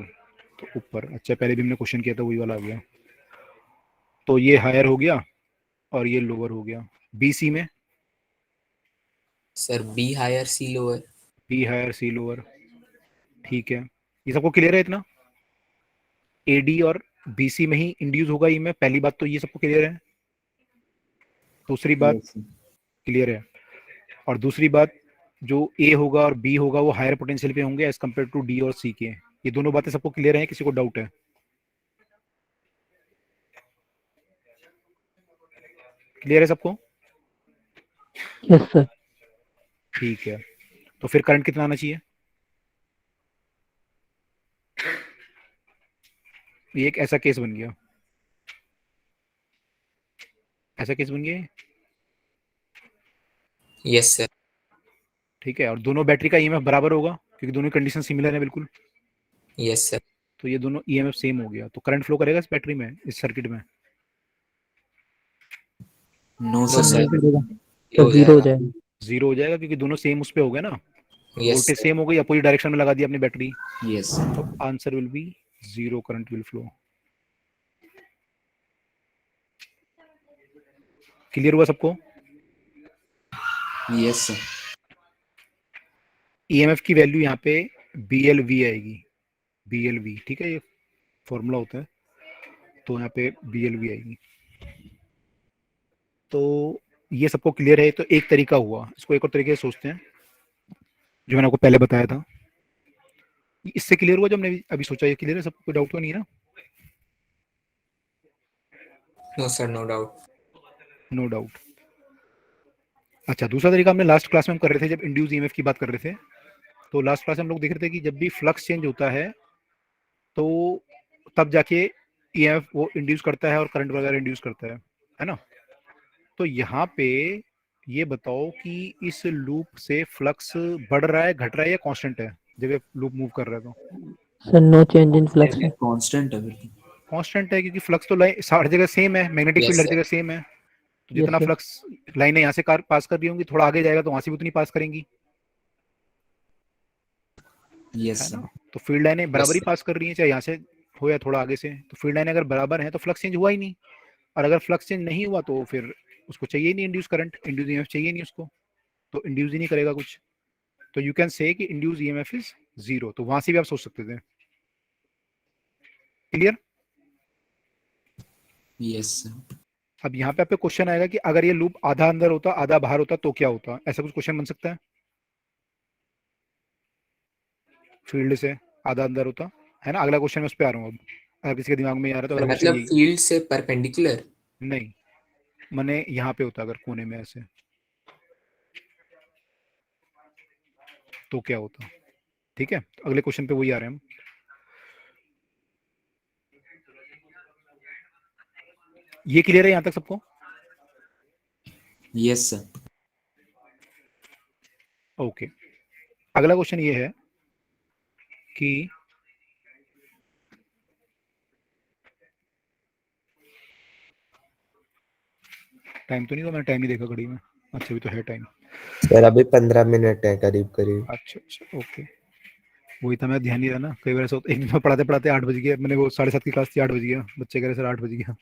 तो ऊपर। अच्छा, पहले भी हमने क्वेश्चन किया था, वही वाला आ गया। तो ये हायर हो गया और ये लोअर हो गया। BC में sir B higher C lower. B higher C lower. ठीक है, ये सबको क्लियर है इतना? AD और BC में ही इंड्यूस होगा ई में, पहली बात तो ये सबको क्लियर है। दूसरी बात क्लियर है, और दूसरी बात जो A होगा और B होगा वो हायर पोटेंशियल पे होंगे एज कम्पेयर टू D और C के। ये दोनों बातें सबको क्लियर है, किसी को डाउट है? क्लियर है सबको? Yes sir. ठीक है, तो फिर करंट कितना आना चाहिए? ये एक ऐसा केस बन गया, ऐसा केस बन गया। Yes sir. ठीक है, और दोनों बैटरी का ईएमएफ बराबर होगा क्योंकि दोनों कंडीशन सिमिलर है बिल्कुल। Yes sir. तो ये दोनों ईएमएफ सेम हो गया, तो करंट फ्लो करेगा इस बैटरी में, इस सर्किट में? No sir sir. नहीं करेगा, ये हो सर जीरो हो जाएगा। जाएगा। जीरो हो जाएगा क्योंकि दोनों सेम उस पे हो गए ना, यस वोल्टेज सर। सेम हो गई, अपोजिट डायरेक्शन में लगा दी अपनी बैटरी, यस। तो answer will be zero, current will flow. Clear हुआ सबको? Yes sir. ईएमएफ की वैल्यू यहाँ पे BLV आएगी, BLV, ठीक है, ये फॉर्मूला होता है, तो यहाँ पे BLV आएगी। तो ये सबको क्लियर है। तो एक तरीका हुआ, इसको एक और तरीके से सोचते हैं जो मैंने आपको पहले बताया था। इससे क्लियर हुआ जो हमने अभी सोचा, ये क्लियर है, सबको कोई डाउट तो नहीं है ना? No sir, no doubt. No doubt. अच्छा, दूसरा तरीका हमने लास्ट क्लास में हम कर रहे थे जब इंड्यूस ईएमएफ की बात कर रहे थे। तो लास्ट क्लास में हम लोग देख रहे थे कि जब भी फ्लक्स चेंज होता है तो तब जाके ईएमएफ वो इंड्यूस करता है और करंट वगैरह इंड्यूस करता है ना? तो यहाँ पे ये बताओ कि इस लूप से फ्लक्स बढ़ रहा है, घट रहा है या कांस्टेंट है जब ये लूप मूव कर रहा है? तो sir no change in flux है। कांस्टेंट है बिल्कुल। कांस्टेंट है क्योंकि फ्लक्स तो हर जगह सेम है, मैग्नेटिक यस फील्ड हर सर। जगह सेम है। तो यस जितना सर। फ्लक्स लाइनें यहाँ से कार पास कर रही होंगी, थोड़ा आगे जाएगा तो वहां से भी उतनी पास करेंगी, यस है सर। ना? तो फील्ड लाइनें बराबर यस ही सर। पास कर रही हैं, चाहे यहाँ से हो या थोड़ा आगे से। तो फील्ड लाइनें अगर बराबर हैं तो फ्लक्स चेंज हुआ ही नहीं, और अगर फ्लक्स चेंज नहीं हुआ तो फिर उसको चाहिए ही नहीं इंड्यूस करंट, इंड्यूस ईएमएफ चाहिए नहीं उसको, तो इंड्यूस ही नहीं करेगा कुछ। तो यू कैन से कि इंड्यूस ईएमएफ इज जीरो। तो वहां से भी आप सोच सकते थे। क्लियर? Yes sir. अब यहाँ पे आपका क्वेश्चन आएगा कि अगर ये लूप आधा अंदर होता आधा बाहर होता तो क्या होता, ऐसा कुछ क्वेश्चन बन सकता है। फील्ड से आधा अंदर होता, है ना? अगला क्वेश्चन मैं उस पर आ रहा हूँ अब, अगर किसी के दिमाग में आ रहा है तो अगला क्वेश्चन मतलब यही। फील्ड से परपेंडिकुलर। नहीं, मैंने यहाँ पे होता अगर कोने में ऐसे, तो क्या होता? ठीक है, तो अगले क्वेश्चन पे वही आ रहे हैं हम। ये क्लियर है यहाँ तक सबको? Yes sir. ओके, अगला क्वेश्चन ये है कि टाइम तो नहीं हुआ, मैंने टाइम नहीं देखा घड़ी में। अच्छा, अभी तो है टाइम। सर अभी 15 मिनट है करीब करीब। अच्छा अच्छा, ओके। वही था, मैं ध्यान नहीं रहा ना, कई बार ऐसा होता है, एक दिन में पढ़ाते पढ़ाते 8 बज गया, मैंने वो 7:30 की क्लास थी, 8 बज गया, बच्चे कह रहे सर 8 बज गया।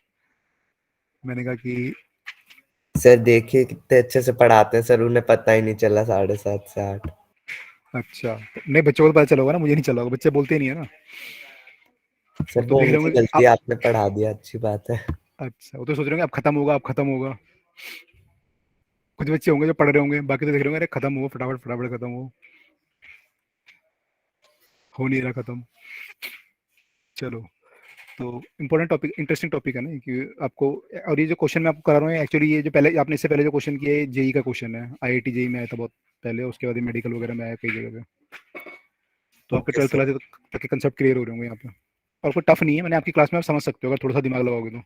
मैंने कहा कि सर देखिए कितने अच्छे से पढ़ाते हैं सर, उन्हें पता ही नहीं चला 7:30 से 8। अच्छा, नहीं बच्चों को तो पता चला होगा ना, मुझे नहीं चला होगा, बच्चे बोलते नहीं है ना, वो सर तो वो देख रहे उनकी होंगे गलती, आप। आपने पढ़ा दिया, अच्छी बात है। अच्छा, वो तो सोच रहे होंगे अब खत्म होगा, अब खत्म होगा। कुछ बच्चे होंगे जो पढ़ रहे होंगे, बाकी तो देख रहे होंगे अरे खत्म हो, फटाफट फटाफट खत्म हो नहीं रहा खत्म। चलो, तो इम्पोर्टेंट टॉपिक, इंटरेस्टिंग टॉपिक है ना कि आपको। और ये जो क्वेश्चन मैं आपको करा रहा हूँ एक्चुअली, ये जो पहले आपने इससे पहले जो क्वेश्चन किया है जेई का क्वेश्चन है, आईआईटी जेई में आया था बहुत पहले, उसके बाद मेडिकल वगैरह में आया कई जगह पे। तो आपके ओके 12th सर। क्लास तक के कंसेप्ट क्लियर हो रहे होंगे यहाँ पे, और कोई टफ नहीं है, मैंने आपकी क्लास में आप समझ सकते हो अगर थोड़ा सा दिमाग लगाओगे तो।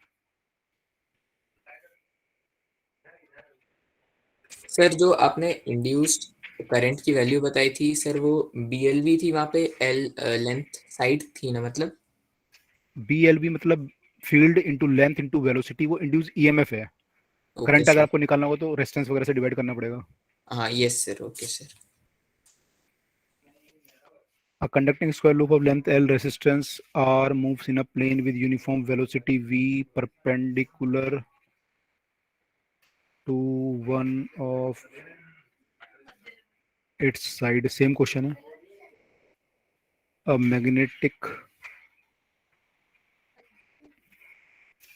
सर जो आपने इंड्यूस्ड करंट की वैल्यू बताई थी सर, वो बीएलवी थी, वहां पे एल लेंथ साइड थी ना मतलब। BLV मतलब field into length into velocity, वो इंड्यूस ईएमएफ है। ओके करंट अगर सर। आपको निकालना हो तो रेजिस्टेंस वगैरह से डिवाइड करना पड़ेगा। हाँ yes sir, okay sir. A conducting square loop of length L, resistance R, moves in a plane with uniform velocity V perpendicular to one of its side. Same question है. A magnetic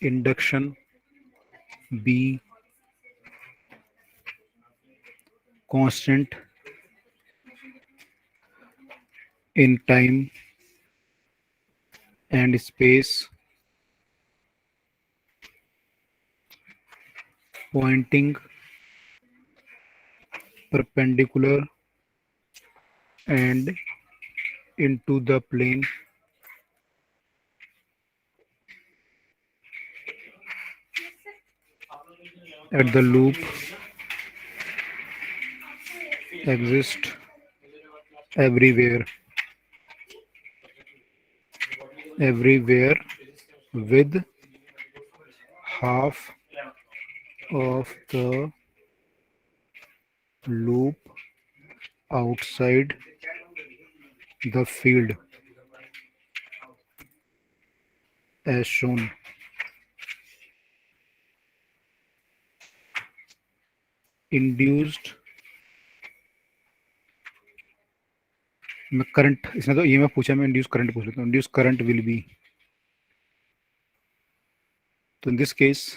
induction B constant in time and space, pointing perpendicular and into the plane at the loop exist everywhere with half of the loop outside the field as shown. Induced मैं current, इसने तो EMF पूछा, मैं induce current पूछ लेता हूँ। Induce current will be, तो in this case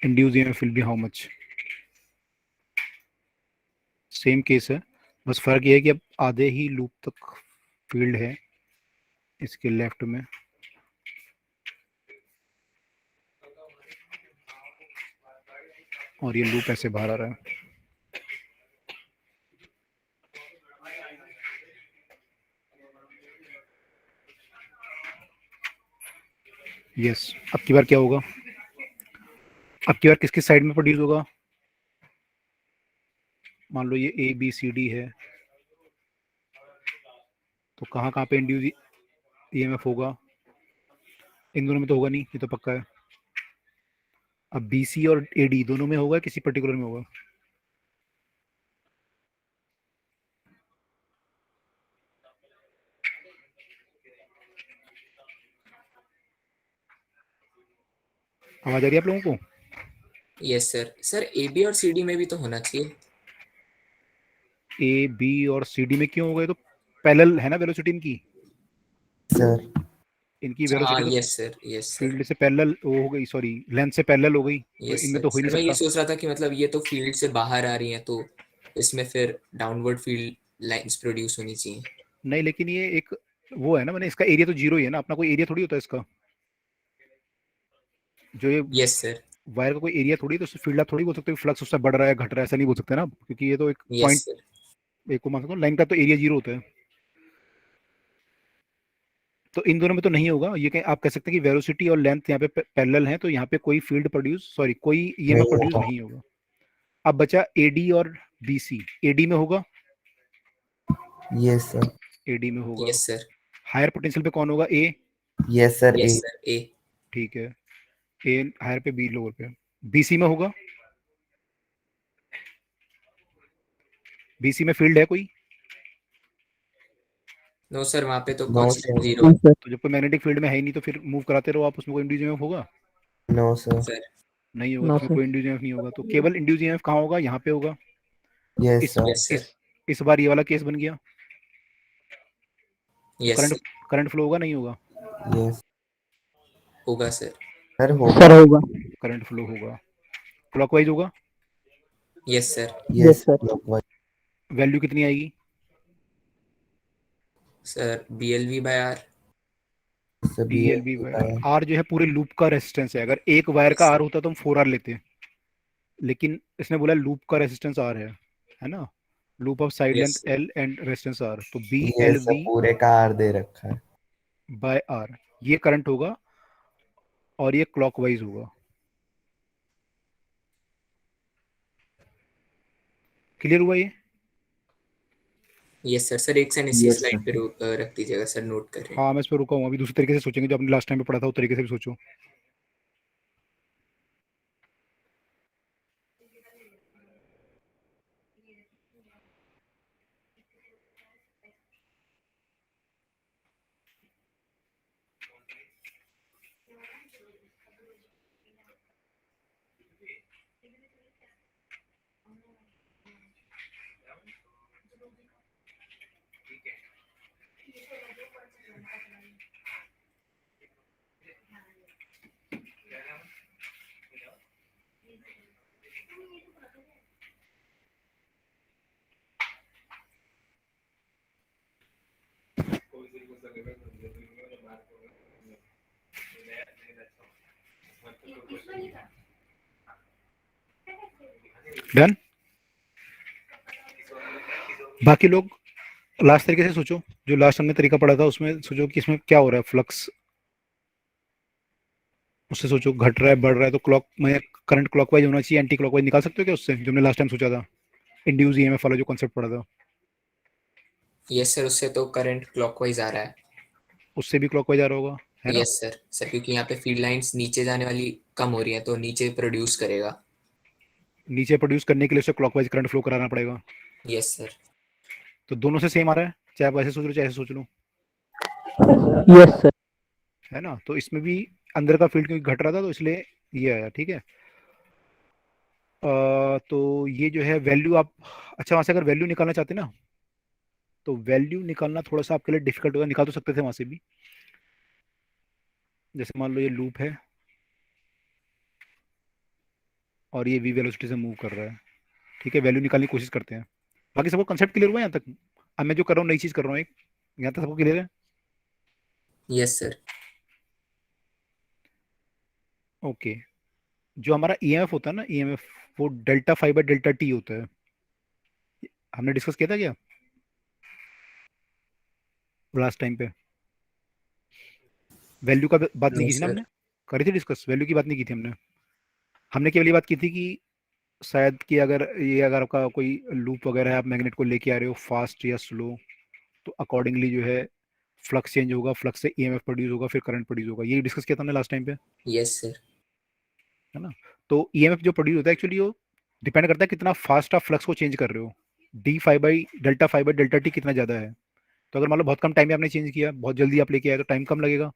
induce EMF will B how much? Same case है, बस फर्क ये है कि अब आधे ही लूप तक फील्ड है इसके लेफ्ट में, और ये लूप ऐसे बाहर आ रहा है। यस, अब की बार क्या होगा? अब की बार किस किस साइड में प्रोड्यूस होगा? मान लो ये ए बी सी डी है, तो कहाँ कहाँ पे इंड्यूस ईएमएफ होगा? इन दोनों में तो होगा नहीं, ये तो पक्का है। अब बी सी और ए डी दोनों में होगा, किसी पर्टिकुलर में होगा? आवाज आ रही है आप लोगों को? Yes sir. Sir A B और सी डी में भी तो होना चाहिए। ए बी और सी डी में क्यों होगा? ये तो पैरेलल है ना वेलोसिटी इनकी, सर इनकी हाँ वेलोसिटी तो yes sir, yes sir, field से पैरेलल वो हो गई, सॉरी लेंथ से पैरेलल हो गई, तो यस इनमें सर। तो हो ही नहीं सर मैं ये सकता। सोच रहा था कि मतलब ये तो फील्ड से बाहर आ रही हैं, तो इसमें फिर डाउनवर्ड फील्ड लाइंस प्रोड्यूस होनी चाहिए। नहीं, लेकिन ये एक वो है ना, मैंने इसका एरिया तो जीरो ही है ना, अपना कोई एरिया थोड़ी होता है इसका, जो ये यस सर, वायर का कोई एरिया थोड़ी, तो उससे फील्ड आप थोड़ी बोल सकते हो फ्लक्स उससे बढ़ रहा है घट रहा है, ऐसा नहीं बोल सकते ना, क्योंकि ये तो एक यस पॉइंट, सर, एक को मान सकता हूँ लाइन का तो एरिया जीरो होता है। तो इन दोनों में तो नहीं होगा, ये कहीं आप कह सकते हैं कि वेलोसिटी और लेंथ यहाँ पे पैरेलल हैं, तो यहाँ पे कोई फील्ड प्रोड्यूस, सॉरी कोई ईएमएफ नहीं प्रोड्यूस होगा। नहीं होगा। अब बचा एडी और बीसी। एडी में होगा, यस सर। एडी में होगा। यस सर, हायर पोटेंशियल पे कौन होगा? ए, यस सर। यस ए। सर, ए। ठीक है, ए हायर पे, बी लोअर पे। बीसी में होगा, बीसी में फील्ड है कोई? नो सर, वहाँ पे तो नो कांस्टेंट सर। जीरो। हाँ सर। तो जब कोई मैग्नेटिक फील्ड में है ही नहीं, तो फिर मूव कराते रहो आप, उसमें कोई इंड्यूस ईएमएफ होगा? No sir. सर नहीं होगा, तो नो उसमें सर। कोई इंड्यूस ईएमएफ नहीं होगा। तो केवल इंड्यूस ईएमएफ कहाँ होगा? यहाँ पे होगा। यस इस सर। यस इस सर, इस बार ये वाला केस बन गया, तो yes current sir, current flow होगा नहीं होगा? यस होगा सर। सर। होगा। सर होगा। करंट फ्लो होगा, क्लॉकवाइज होगा। Yes sir. Yes yes sir. Clockwise. Value कितनी आएगी? Sir B L V by R. Sir B B L L B B by by. R जो है पूरे लूप का रेजिस्टेंस है। अगर एक वायर का यस आर सर, होता तो हम 4R लेते, लेकिन इसने बोला लूप का रेजिस्टेंस आर है ना, loop of side yes length sir, L and resistance R, तो B L yes sir V पूरे का आर दे रखा है। बाय आर, ये करंट होगा और ये क्लॉकवाइज होगा। क्लियर हुआ ये? Yes sir. सर एक सेकंड इसी यस स्लाइड पे सर। रख दीजिएगा सर, नोट कर रहे हैं। हाँ, मैं इस पर रुका हूँ, अभी दूसरे तरीके से सोचेंगे, जो आपने लास्ट टाइम पे पढ़ा था उस तरीके से भी सोचो। डन। बाकी लोग लास्ट तरीके से सोचो, जो लास्ट हमने तरीका पढ़ा था उसमें सोचो कि इसमें क्या हो रहा है, फ्लक्स उससे सोचो, घट रहा है बढ़ रहा है, तो क्लॉक में करंट क्लॉकवाइज होना चाहिए, एंटी क्लॉकवाइज निकाल सकते हो क्या उससे, जो हमने लास्ट टाइम सोचा था, इंड्यूस ईएमएफ वाला जो कॉन्सेप्ट पढ़ा था? यस सर, उससे तो करंट क्लॉकवाइज आ रहा है। उससे भी क्लॉकवाइज आ रहा होगा, है ना? Yes sir. सर क्योंकि यहाँ पे फील्ड लाइंस नीचे जाने वाली कम हो रही हैं, तो नीचे प्रोड्यूस करेगा। नीचे प्रोड्यूस करने के लिए उसे क्लॉकवाइज करंट फ्लो कराना पड़ेगा। Yes sir. तो दोनों से सेम आ रहा है, चाहे आप ऐसे सोच लो चाहे ऐसे सोच लो, यस सर। है ना? तो इसमें भी अंदर का फील्ड क्योंकि घट रहा था, तो इसलिए ये आया, ठीक है। तो ये जो है वैल्यू आप, अच्छा वहां से अगर वैल्यू निकालना चाहते हैं ना, तो वैल्यू निकालना थोड़ा सा आपके लिए डिफिकल्ट होगा, निकाल तो सकते थे वहां से भी। जैसे मान लो ये लूप है और ये वी वेलोसिटी से मूव कर रहा है, ठीक है, वैल्यू निकालने की कोशिश करते हैं। बाकी सबको कंसेप्ट क्लियर हुआ है यहाँ तक? अब मैं जो कर रहा हूँ नई चीज कर रहा हूँ एक, यहाँ तक सबको क्लियर है? Yes sir. ओके। जो हमारा ईएमएफ होता है ना, ईएमएफ, वो delta five by delta T होता है। हमने डिस्कस किया था क्या लास्ट टाइम पे? वैल्यू का बात नहीं नो की थी ना सर। हमने? करी थी डिस्कस, वैल्यू की बात नहीं की थी हमने। हमने केवल ये बात की थी कि शायद कि अगर ये, अगर आपका कोई लूप वगैरह है, आप मैग्नेट को लेके आ रहे हो फास्ट या स्लो, तो अकॉर्डिंगली जो है फ्लक्स चेंज होगा, फ्लक्स से ईएमएफ प्रोड्यूस होगा, फिर करंट प्रोड्यूस होगा। ये डिस्कस किया था हमने लास्ट टाइम पे, यस सर। है ना? तो ईएमएफ जो प्रोड्यूस होता है एक्चुअली वो डिपेंड करता है कितना फास्ट आप फ्लक्स को चेंज कर रहे हो। फाइव बाई डेल्टा टी कितना ज़्यादा है। तो अगर मान लो बहुत कम टाइम में आपने चेंज किया, बहुत जल्दी आप लेके आए, तो टाइम कम लगेगा,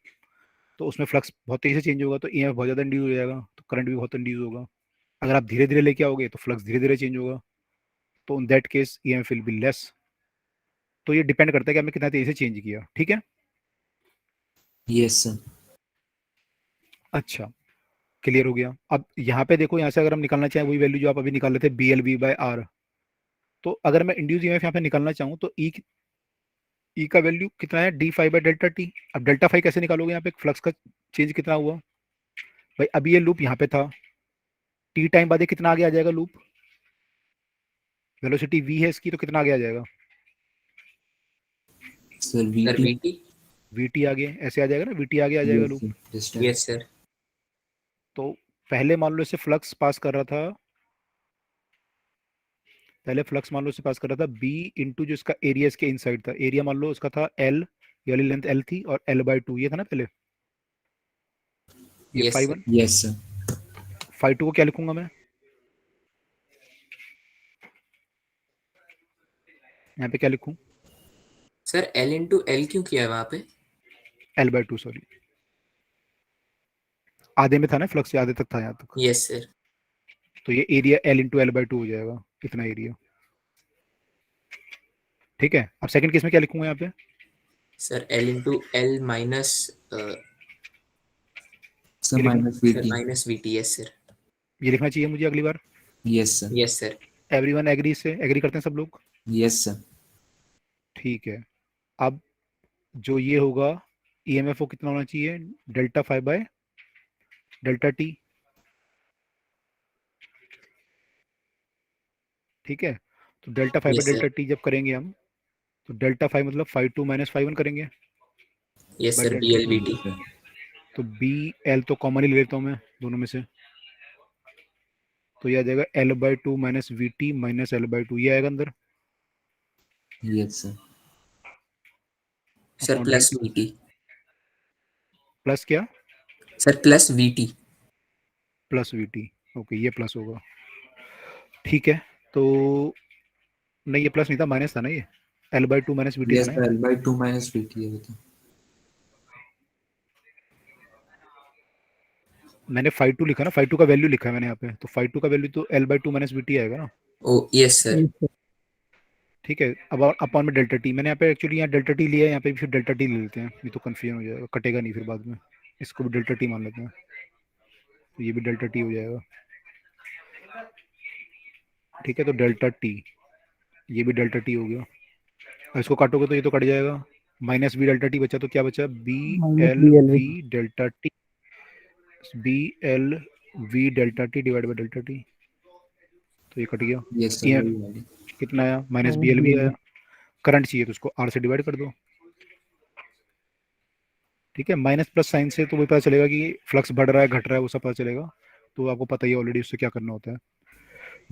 तो उसमें फ्लक्स बहुत तेज़ी से चेंज होगा, तो ईएमएफ बहुत ज़्यादा इंड्यूस हो जाएगा, तो करंट भी बहुत इंड्यूस होगा। अगर आप धीरे धीरे लेके आओगे तो फ्लक्स धीरे धीरे चेंज होगा, तो in that case EMF will be less. तो ये डिपेंड करता है कि आपने कितना तेज़ी से चेंज किया, ठीक है? Yes sir. अच्छा, क्लियर हो गया। अब यहाँ पे देखो, यहाँ से अगर हम निकालना चाहें वही वैल्यू जो आप अभी निकाल रहे थे, B L V by R, तो अगर मैं इंड्यूस ईएमएफ यहाँ पे निकालना चाहूँ तो ई का वैल्यू कितना है, D five by delta T. अब डेल्टा फाइव कैसे निकालोगे? यहाँ पे फ्लक्स का चेंज कितना हुआ भाई? अभी ये लूप यहाँ पे था, टी टाइम बाद ये कितना आगे आ जाएगा लूप? वेलोसिटी वी है इसकी, तो कितना आगे आ जाएगा? Sir sir VT. VT. We T आगे ऐसे आ जाएगा ना, वी टी आगे आ जाएगा लूप। Yes sir. तो पहले मान लो इसे फ्लक्स पास कर रहा था, पहले फ्लक्स मान लो इसे पास कर रहा था बी इंटू जो इसका एरिया इसके इनसाइड था, एरिया मान लो इसका था एल, ये वाली लेंथ एल थी, और एल बाई टू ये था ना पहले, ये yes five sir. One. Yes sir. Five two को क्या लिखूंगा मैं यहाँ पे, क्या लिखूं? सर एल इंटू एल क्यों किया है वहाँ पे? एल बाई टू, सॉरी, आधे में था ना फ्लक्स, आधे तक था यहाँ तक, यस सर। तो ये area L into L by to हो जाएगा, इतना एरिया, ठीक है? अब सेकंड केस में क्या लिखूंगा यहाँ पे? Sir L into L minus sir ये लिखूं? Minus VT. Minus VT. Yes sir. ये लिखना चाहिए मुझे अगली बार। Yes sir. Yes sir. Everyone agree, से एग्री करते हैं सब लोग? Yes sir. ठीक है। अब जो ये होगा ईएमएफ वो कितना होना चाहिए, delta five by delta T, ठीक है? तो delta five by yes delta sir. T जब करेंगे हम, तो डेल्टा फाइव मतलब five two minus five one करेंगे yes by sir. B delta L T. B T. तो बी एल तो कॉमन ही ले लेता हूँ मैं दोनों में से, तो ये आ जाएगा L by two minus V T minus L by two, ये आएगा अंदर yes sir. Sir upon D plus VT. Plus क्या? Sir plus VT. Plus V T, okay, ये प्लस होगा, ठीक है। तो नहीं, ये प्लस नहीं था, माइनस था ना, ये L by two minus V T था यस ना ये? Sir, L by two minus VT है वो तो। मैंने फाइव टू लिखा ना, फाइव टू का वैल्यू लिखा है मैंने यहाँ पे, तो फाइव टू का वैल्यू तो L by two minus V T आएगा ना, ओ यस सर। ठीक है? अब अपॉन में डेल्टा टी, मैंने यहाँ पे एक्चुअली यहाँ डेल्टा टी लिया है, यहाँ पे भी फिर डेल्टा टी ले लेते हैं, नहीं तो कन्फ्यूजन हो जाएगा, कटेगा नहीं फिर बाद में, इसको भी डेल्टा टी मान लेते हैं, तो ये भी डेल्टा टी हो जाएगा, ठीक है? तो डेल्टा टी, ये भी डेल्टा टी हो गया, और इसको काटोगे तो ये तो कट जाएगा, माइनस बी डेल्टा टी बचा, तो क्या बचा, B minus L B L V. V delta T, B L V delta T divide by delta T, तो ये कट गया। यस सर, ये वही वाली। कितना आया, minus B minus L B V L आया। वी। करंट चाहिए तो उसको आर से डिवाइड कर दो, ठीक है? माइनस प्लस साइन से तो वही पता चलेगा कि फ्लक्स बढ़ रहा है घट रहा है, वो सब पता चलेगा, तो आपको पता ही ऑलरेडी उससे क्या करना होता है।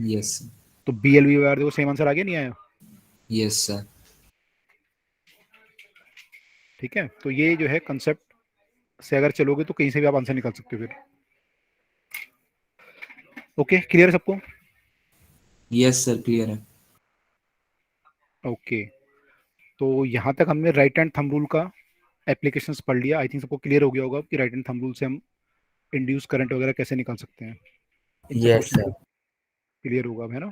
Yes sir. तो बी एल वी आर देखो, सेम आंसर आ गया, नहीं आया? Yes sir. ठीक है, तो ये जो है कंसेप्ट से अगर चलोगे तो कहीं से भी आप आंसर निकाल सकते हो फिर। ओके, क्लियर है सबको? यस सर, क्लियर है। ओके, तो यहाँ तक हमने राइट हैंड थंब रूल का एप्लीकेशंस पढ़ लिया। आई थिंक सबको क्लियर हो गया होगा कि राइट हैंड थंब रूल से हम इंड्यूस करंट वगैरह कैसे निकाल सकते हैं। इन पे यस क्वेश्चन सर। क्लियर होगा अब, है ना।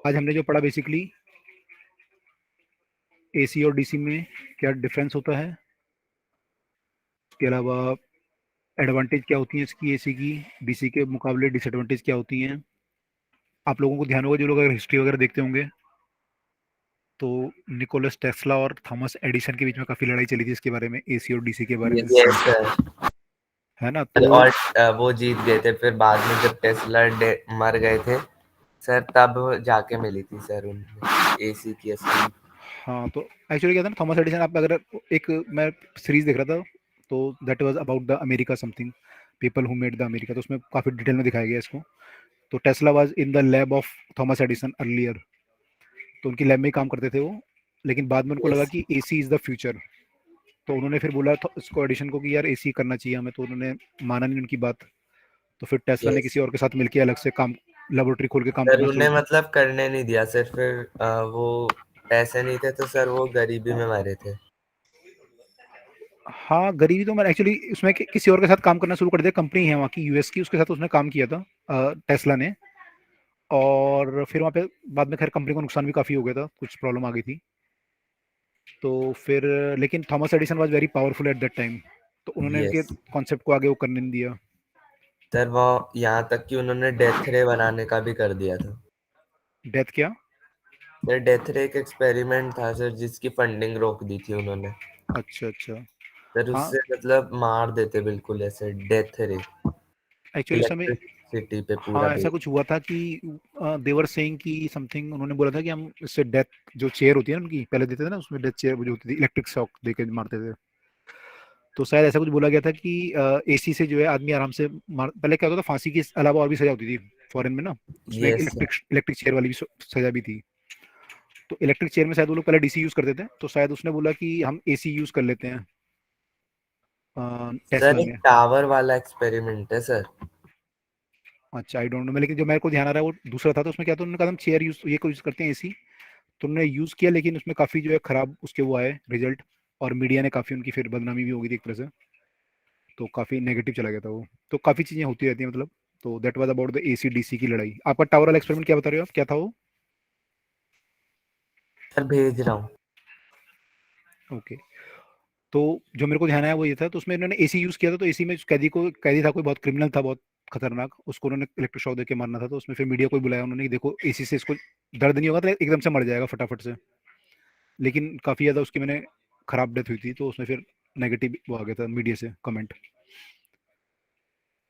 आज हमने जो पढ़ा बेसिकली एसी और डीसी में क्या डिफरेंस होता है, उसके अलावा एडवांटेज क्या होती है इसकी एसी की डीसी के मुकाबले, डिसएडवांटेज क्या होती हैं। आप लोगों को ध्यान होगा जो लोग अगर हिस्ट्री वगैरह देखते होंगे तो निकोलस टेस्ला और थॉमस एडिसन के बीच में काफी लड़ाई चली थी इसके बारे में, एसी और डीसी के बारे में, यस सर। है ना। तो और वो जीत गए थे, फिर बाद में जब टेस्ला मर गए थे सर, तब जाके मिली थी सर उनमें एसी की असली। हाँ, तो एक्चुअली क्या था ना, थॉमस एडिसन, आप अगर एक मैं सीरीज देख रहा था तो that was about the America something, people who made the America, तो उसमें काफी डिटेल में दिखाया गया इसको। तो Tesla was in the lab of Thomas Edison earlier, तो उनकी लैब में ही काम करते थे वो, लेकिन बाद में उनको लगा यस कि एसी इज द फ्यूचर, तो उन्होंने फिर बोला इसको एडिशन को कि यार एसी करना चाहिए हमें, तो उन्होंने माना नहीं उनकी बात। तो फिर टेस्ला ने यस किसी और के साथ मिलकर अलग से काम, लेबोरेटरी खोल के काम सर, करना शुरू उन्हें किया। मतलब करने नहीं दिया सर, फिर वो पैसे नहीं थे तो सर वो गरीबी में मरे थे। हाँ, गरीबी तो मैंने एक्चुअली उसमें किसी और के साथ काम करना शुरू कर दिया, कंपनी है वहाँ की यूएस की, उसके साथ उसने काम किया था टेस्ला ने, और फिर वहाँ पे बाद में खैर कंपनी को नुकसान भी काफ़ी हो गया था, कुछ प्रॉब्लम आ गई थी। तो फिर लेकिन Thomas Edison was very powerful at that time, तो उन्होंने उनके यस कॉन्सेप्ट को आगे वो करने नहीं दिया। सर, वो यहाँ तक कि उन्होंने डेथ रे बनाने का भी कर दिया था। डेथ क्या? सर डेथ रे एक एक्सपेरिमेंट था सर, जिसकी फंडिंग रोक दी थी उन्होंने। अच्छा अच्छा। सर हाँ, उससे मतलब मार देते बिल्कुल ऐसे, डेथ रे एक्चुअली उस समय, इलेक्ट्रिसिटी पे पूरा हाँ ऐसा बेस। कुछ हुआ था कि देवर सेइंग की समथिंग, उन्होंने बोला था कि हम इससे डेथ, जो चेयर होती है ना उनकी पहले देते थे ना, उसमें डेथ चेयर जो होती थी इलेक्ट्रिक शॉक दे के मारते थे, तो शायद ऐसा कुछ बोला गया था कि एसी से जो है आदमी आराम से मार, पहले क्या होता था फांसी के अलावा और भी सजा होती थी फॉरेन में ना, उसमें एक यस सर। इलेक्ट्रिक चेयर वाली भी सजा भी थी। तो इलेक्ट्रिक चेयर में शायद वो लोग पहले डीसी यूज करते थे, तो शायद उसने बोला कि हम एसी यूज कर लेते हैं सर टेस्ला एक ने। टावर वाला एक्सपेरिमेंट है सर। अच्छा, आई डोंट नो, लेकिन जो मेरे को ध्यान आ रहा है वो दूसरा था, तो उसमें क्या था, उन्होंने कहा हम चेयर यूज ये को यूज करते हैं एसी, तो उन्होंने यूज किया, लेकिन उसमें काफी जो है खराब उसके वो आए रिजल्ट, और मीडिया ने काफी उनकी फिर बदनामी भी हो गई थी एक तरह से, तो काफी नेगेटिव चला गया था वो। तो काफी चीजें होती रहती हैं मतलब। तो that was about the AC DC की लड़ाई। आपका टावर वाला एक्सपेरिमेंट क्या बता रहे हो आप, क्या था वो? सर भेज रहा हूँ। ओके। तो जो मेरे को ध्यान आया वो ये था, तो उसमें इन्होंने एसी यूज किया था, तो एसी में कैदी था कोई बहुत क्रिमिनल था, बहुत खतरनाक, उसको उन्होंने इलेक्ट्रिक शॉक देके मारना था, तो उसमें फिर मीडिया को बुलाया उन्होंने कि देखो एसी से इसको दर्द नहीं होगा तो एकदम से मर जाएगा फटाफट से, लेकिन काफी ज्यादा उसकी मैंने खराब डेथ हुई थी, तो उसमें फिर नेगेटिव वो आ गया था मीडिया से कमेंट।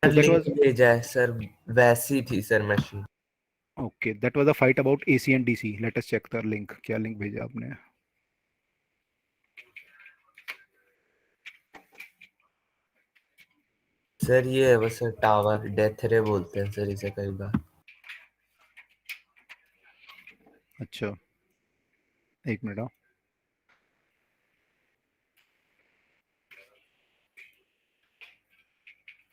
सर तो दैट लिंक वाज भेजा है सर, वैसी थी sir machine. Okay, that was a fight about AC and DC, let us check the link, क्या लिंक भेजा आपने? सर ये है वो सर, टावर डेथ रे बोलते हैं सर इसे कई बार। अच्छा, एक मिनट। हाँ,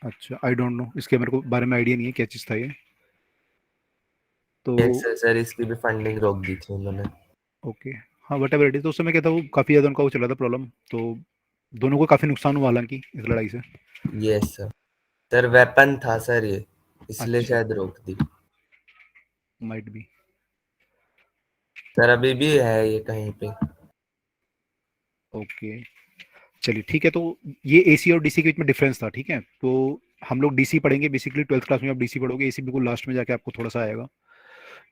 अच्छा, आई डोंट नो, इसके मेरे को बारे में आइडिया नहीं है क्या चीज़ था ये। तो यस सर, सर इसकी भी फंडिंग रोक दी थी उन्होंने। ओके, हाँ वट एवर इट इज, तो उस समय क्या था वो काफ़ी ज़्यादा उनका वो चला था प्रॉब्लम, तो दोनों को काफ़ी नुकसान हुआ हालांकि इस लड़ाई से। Yes sir. सर वेपन था सर ये, इसलिए अच्छा, शायद रोक दी। Might be. सर अभी भी है ये कहीं पे। ओके, चलिए ठीक है, तो ये एसी और डीसी के बीच में डिफरेंस था, ठीक है। तो हम लोग डीसी पढ़ेंगे बेसिकली, 12th क्लास में आप डीसी पढ़ोगे, एसी बिल्कुल लास्ट में जाके आपको थोड़ा सा आएगा,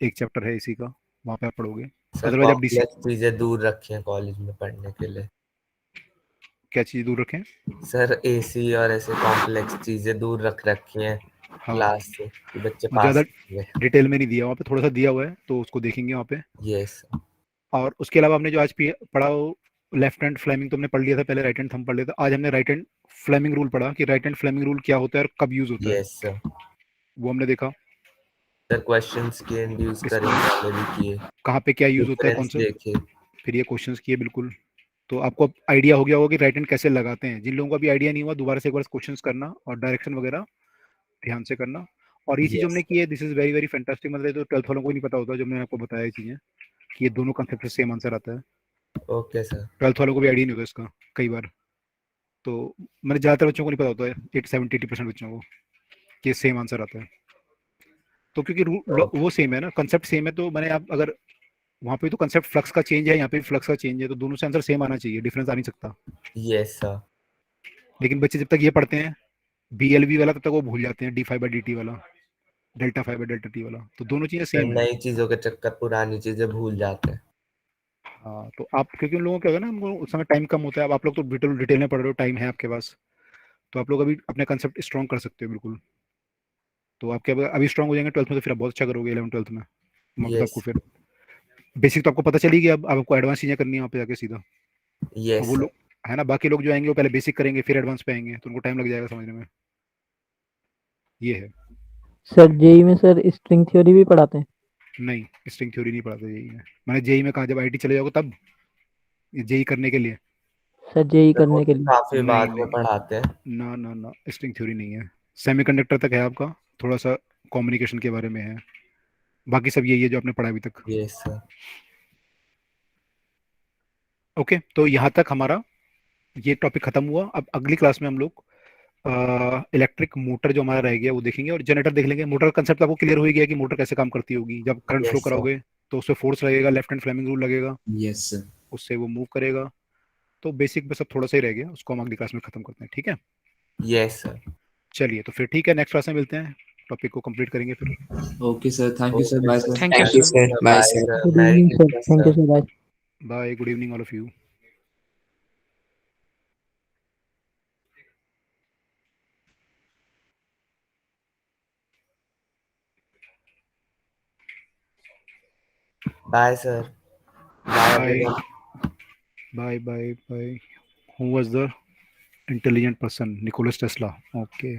एक चैप्टर है एसी का, वहाँ पे आप पढ़ोगे। सर अदरवाइज आप डीसी, कॉम्प्लेक्स चीजें दूर रखी हैं कॉलेज में पढ़ने के लिए। क्या चीज़ दूर रखें? सर एसी और ऐसे कॉम्प्लेक्स चीजें दूर रख रखी हैं हाँ, क्लास से, कि बच्चे ज़्यादा पास करेंगे। डिटेल में नहीं दिया, वहाँ पे थोड़ा सा दिया हुआ है, तो उसको देखेंगे वहाँ पे। यस और उसके अलावा हमने जो आज पढ़ा वो लेफ्ट हैंड फ्लेमिंग तो हमने पढ़ लिया था पहले, राइट हैंड थंब पढ़ लिया था। आज हमने राइट हैंड फ्लेमिंग रूल पढ़ा कि राइट हैंड फ्लेमिंग रूल क्या होता है और कब यूज होता है, यस सर। वो हमने देखा। सर क्वेश्चंस किए, इंड्यूस इस करेंगे वाले भी किए, कहाँ पे क्या यूज होता है, कौन डिफरेंस सा, देखे। फिर ये क्वेश्चंस किए बिल्कुल। तो आपको अब आइडिया हो गया होगा कि राइट हैंड कैसे लगाते हैं, जिन लोगों को अभी आइडिया नहीं हुआ दोबारा से एक बार क्वेश्चंस करना और डायरेक्शन वगैरह ध्यान से करना। और ये चीज़ हमने यस की है, this is very very fantastic, मतलब ये तो 12th वालों को नहीं पता होता, जो मैंने आपको बताया ये चीज़ें, कि ये दोनों कंसेप्ट से सेम आंसर आता है। Okay sir. 12th वालों को भी आइडिया नहीं होता इसका कई बार, तो मैंने ज़्यादातर बच्चों को नहीं पता होता है, 70-80% बच्चों को। कि सेम आंसर आता है। तो क्योंकि वो सेम है ना, कंसेप्ट सेम है, तो मैंने आप अगर वहाँ पे तो कंसेप्ट फ्लक्स का चेंज है, यहाँ पे भी फ्लक्स का चेंज है, तो दोनों से आंसर सेम आना चाहिए, डिफरेंस आ नहीं सकता। Yes sir. लेकिन बच्चे जब तक ये पढ़ते हैं BLV वाला, तब तक वो भूल जाते हैं d5/dt वाला, Δ5/Δt वाला, तो दोनों चीजें सर सेम है। नई चीजों के चक्कर पुरानी चीजें भूल जाते हैं। हाँ, तो आप क्योंकि उन लोगों को क्या होगा ना, उनको उस समय टाइम कम होता है, अब आप लोग तो डिटेल में पढ़ रहे हो, टाइम है आपके पास, तो आप लोग अभी अपने कंसेप्ट स्ट्रॉन्ग कर सकते हो बिल्कुल। तो आपके अभी स्ट्रॉन्ग हो जाएंगे 12th में, तो फिर आप बहुत अच्छा करोगे 11th 12th में। वहाँ पे तो यस आपको फिर बेसिक तो आपको पता चली गई, अब आपको एडवांस चीजें करनी है वहाँ पे जाके सीधा। और यस वो सर। लोग है ना, बाकी लोग जो आएंगे वो पहले बेसिक करेंगे, फिर एडवांस पे आएंगे, तो उनको टाइम लग जाएगा समझने में, ये है। सर जेई में सर स्ट्रिंग थ्योरी भी पढ़ाते हैं? नहीं, स्ट्रिंग थ्योरी नहीं पढ़ाते जेई में। मैंने जेई में कहा जब IT चले जाओगे तब, जेई करने के लिए। सर जेई सर वो करने के तो लिए? काफी नहीं बाद में नहीं, पढ़ाते हैं। ना ना ना, स्ट्रिंग थ्योरी नहीं है। सेमीकंडक्टर तक है आपका, थोड़ा सा कम्युनिकेशन के बारे में है, बाकी सब यही है जो आपने पढ़ा अभी तक। Yes sir. ओके, तो यहाँ तक हमारा ये टॉपिक खत्म हुआ। अब अगली क्लास में हम लोग इलेक्ट्रिक मोटर जो हमारा रह गया वो देखेंगे, और जनरेटर देख लेंगे। मोटर का कंसेप्ट आपको क्लियर हो ही गया कि मोटर कैसे काम करती होगी। जब करंट फ्लो यस सर। कराओगे तो उससे फोर्स लगेगा, लेफ्ट हैंड फ्लेमिंग रूल लगेगा, यस सर। उससे वो मूव करेगा। तो बेसिक बस अब थोड़ा सा ही रह गया, उसको हम अगली क्लास में खत्म करते हैं, ठीक है। Yes sir. चलिए, तो फिर ठीक है, नेक्स्ट क्लास में मिलते हैं, टॉपिक को कंप्लीट करेंगे फिर। Okay sir, thank you sir, okay bye sir. Sir. Thank you thank you sir, sir. Bye bye sir. Sir. Good merry evening sir, Christmas thank you sir. Sir, bye. Bye, good evening all of you. Bye sir. Bye bye everyone. Bye bye bye. Who was the intelligent person? Nicholas Tesla. Okay.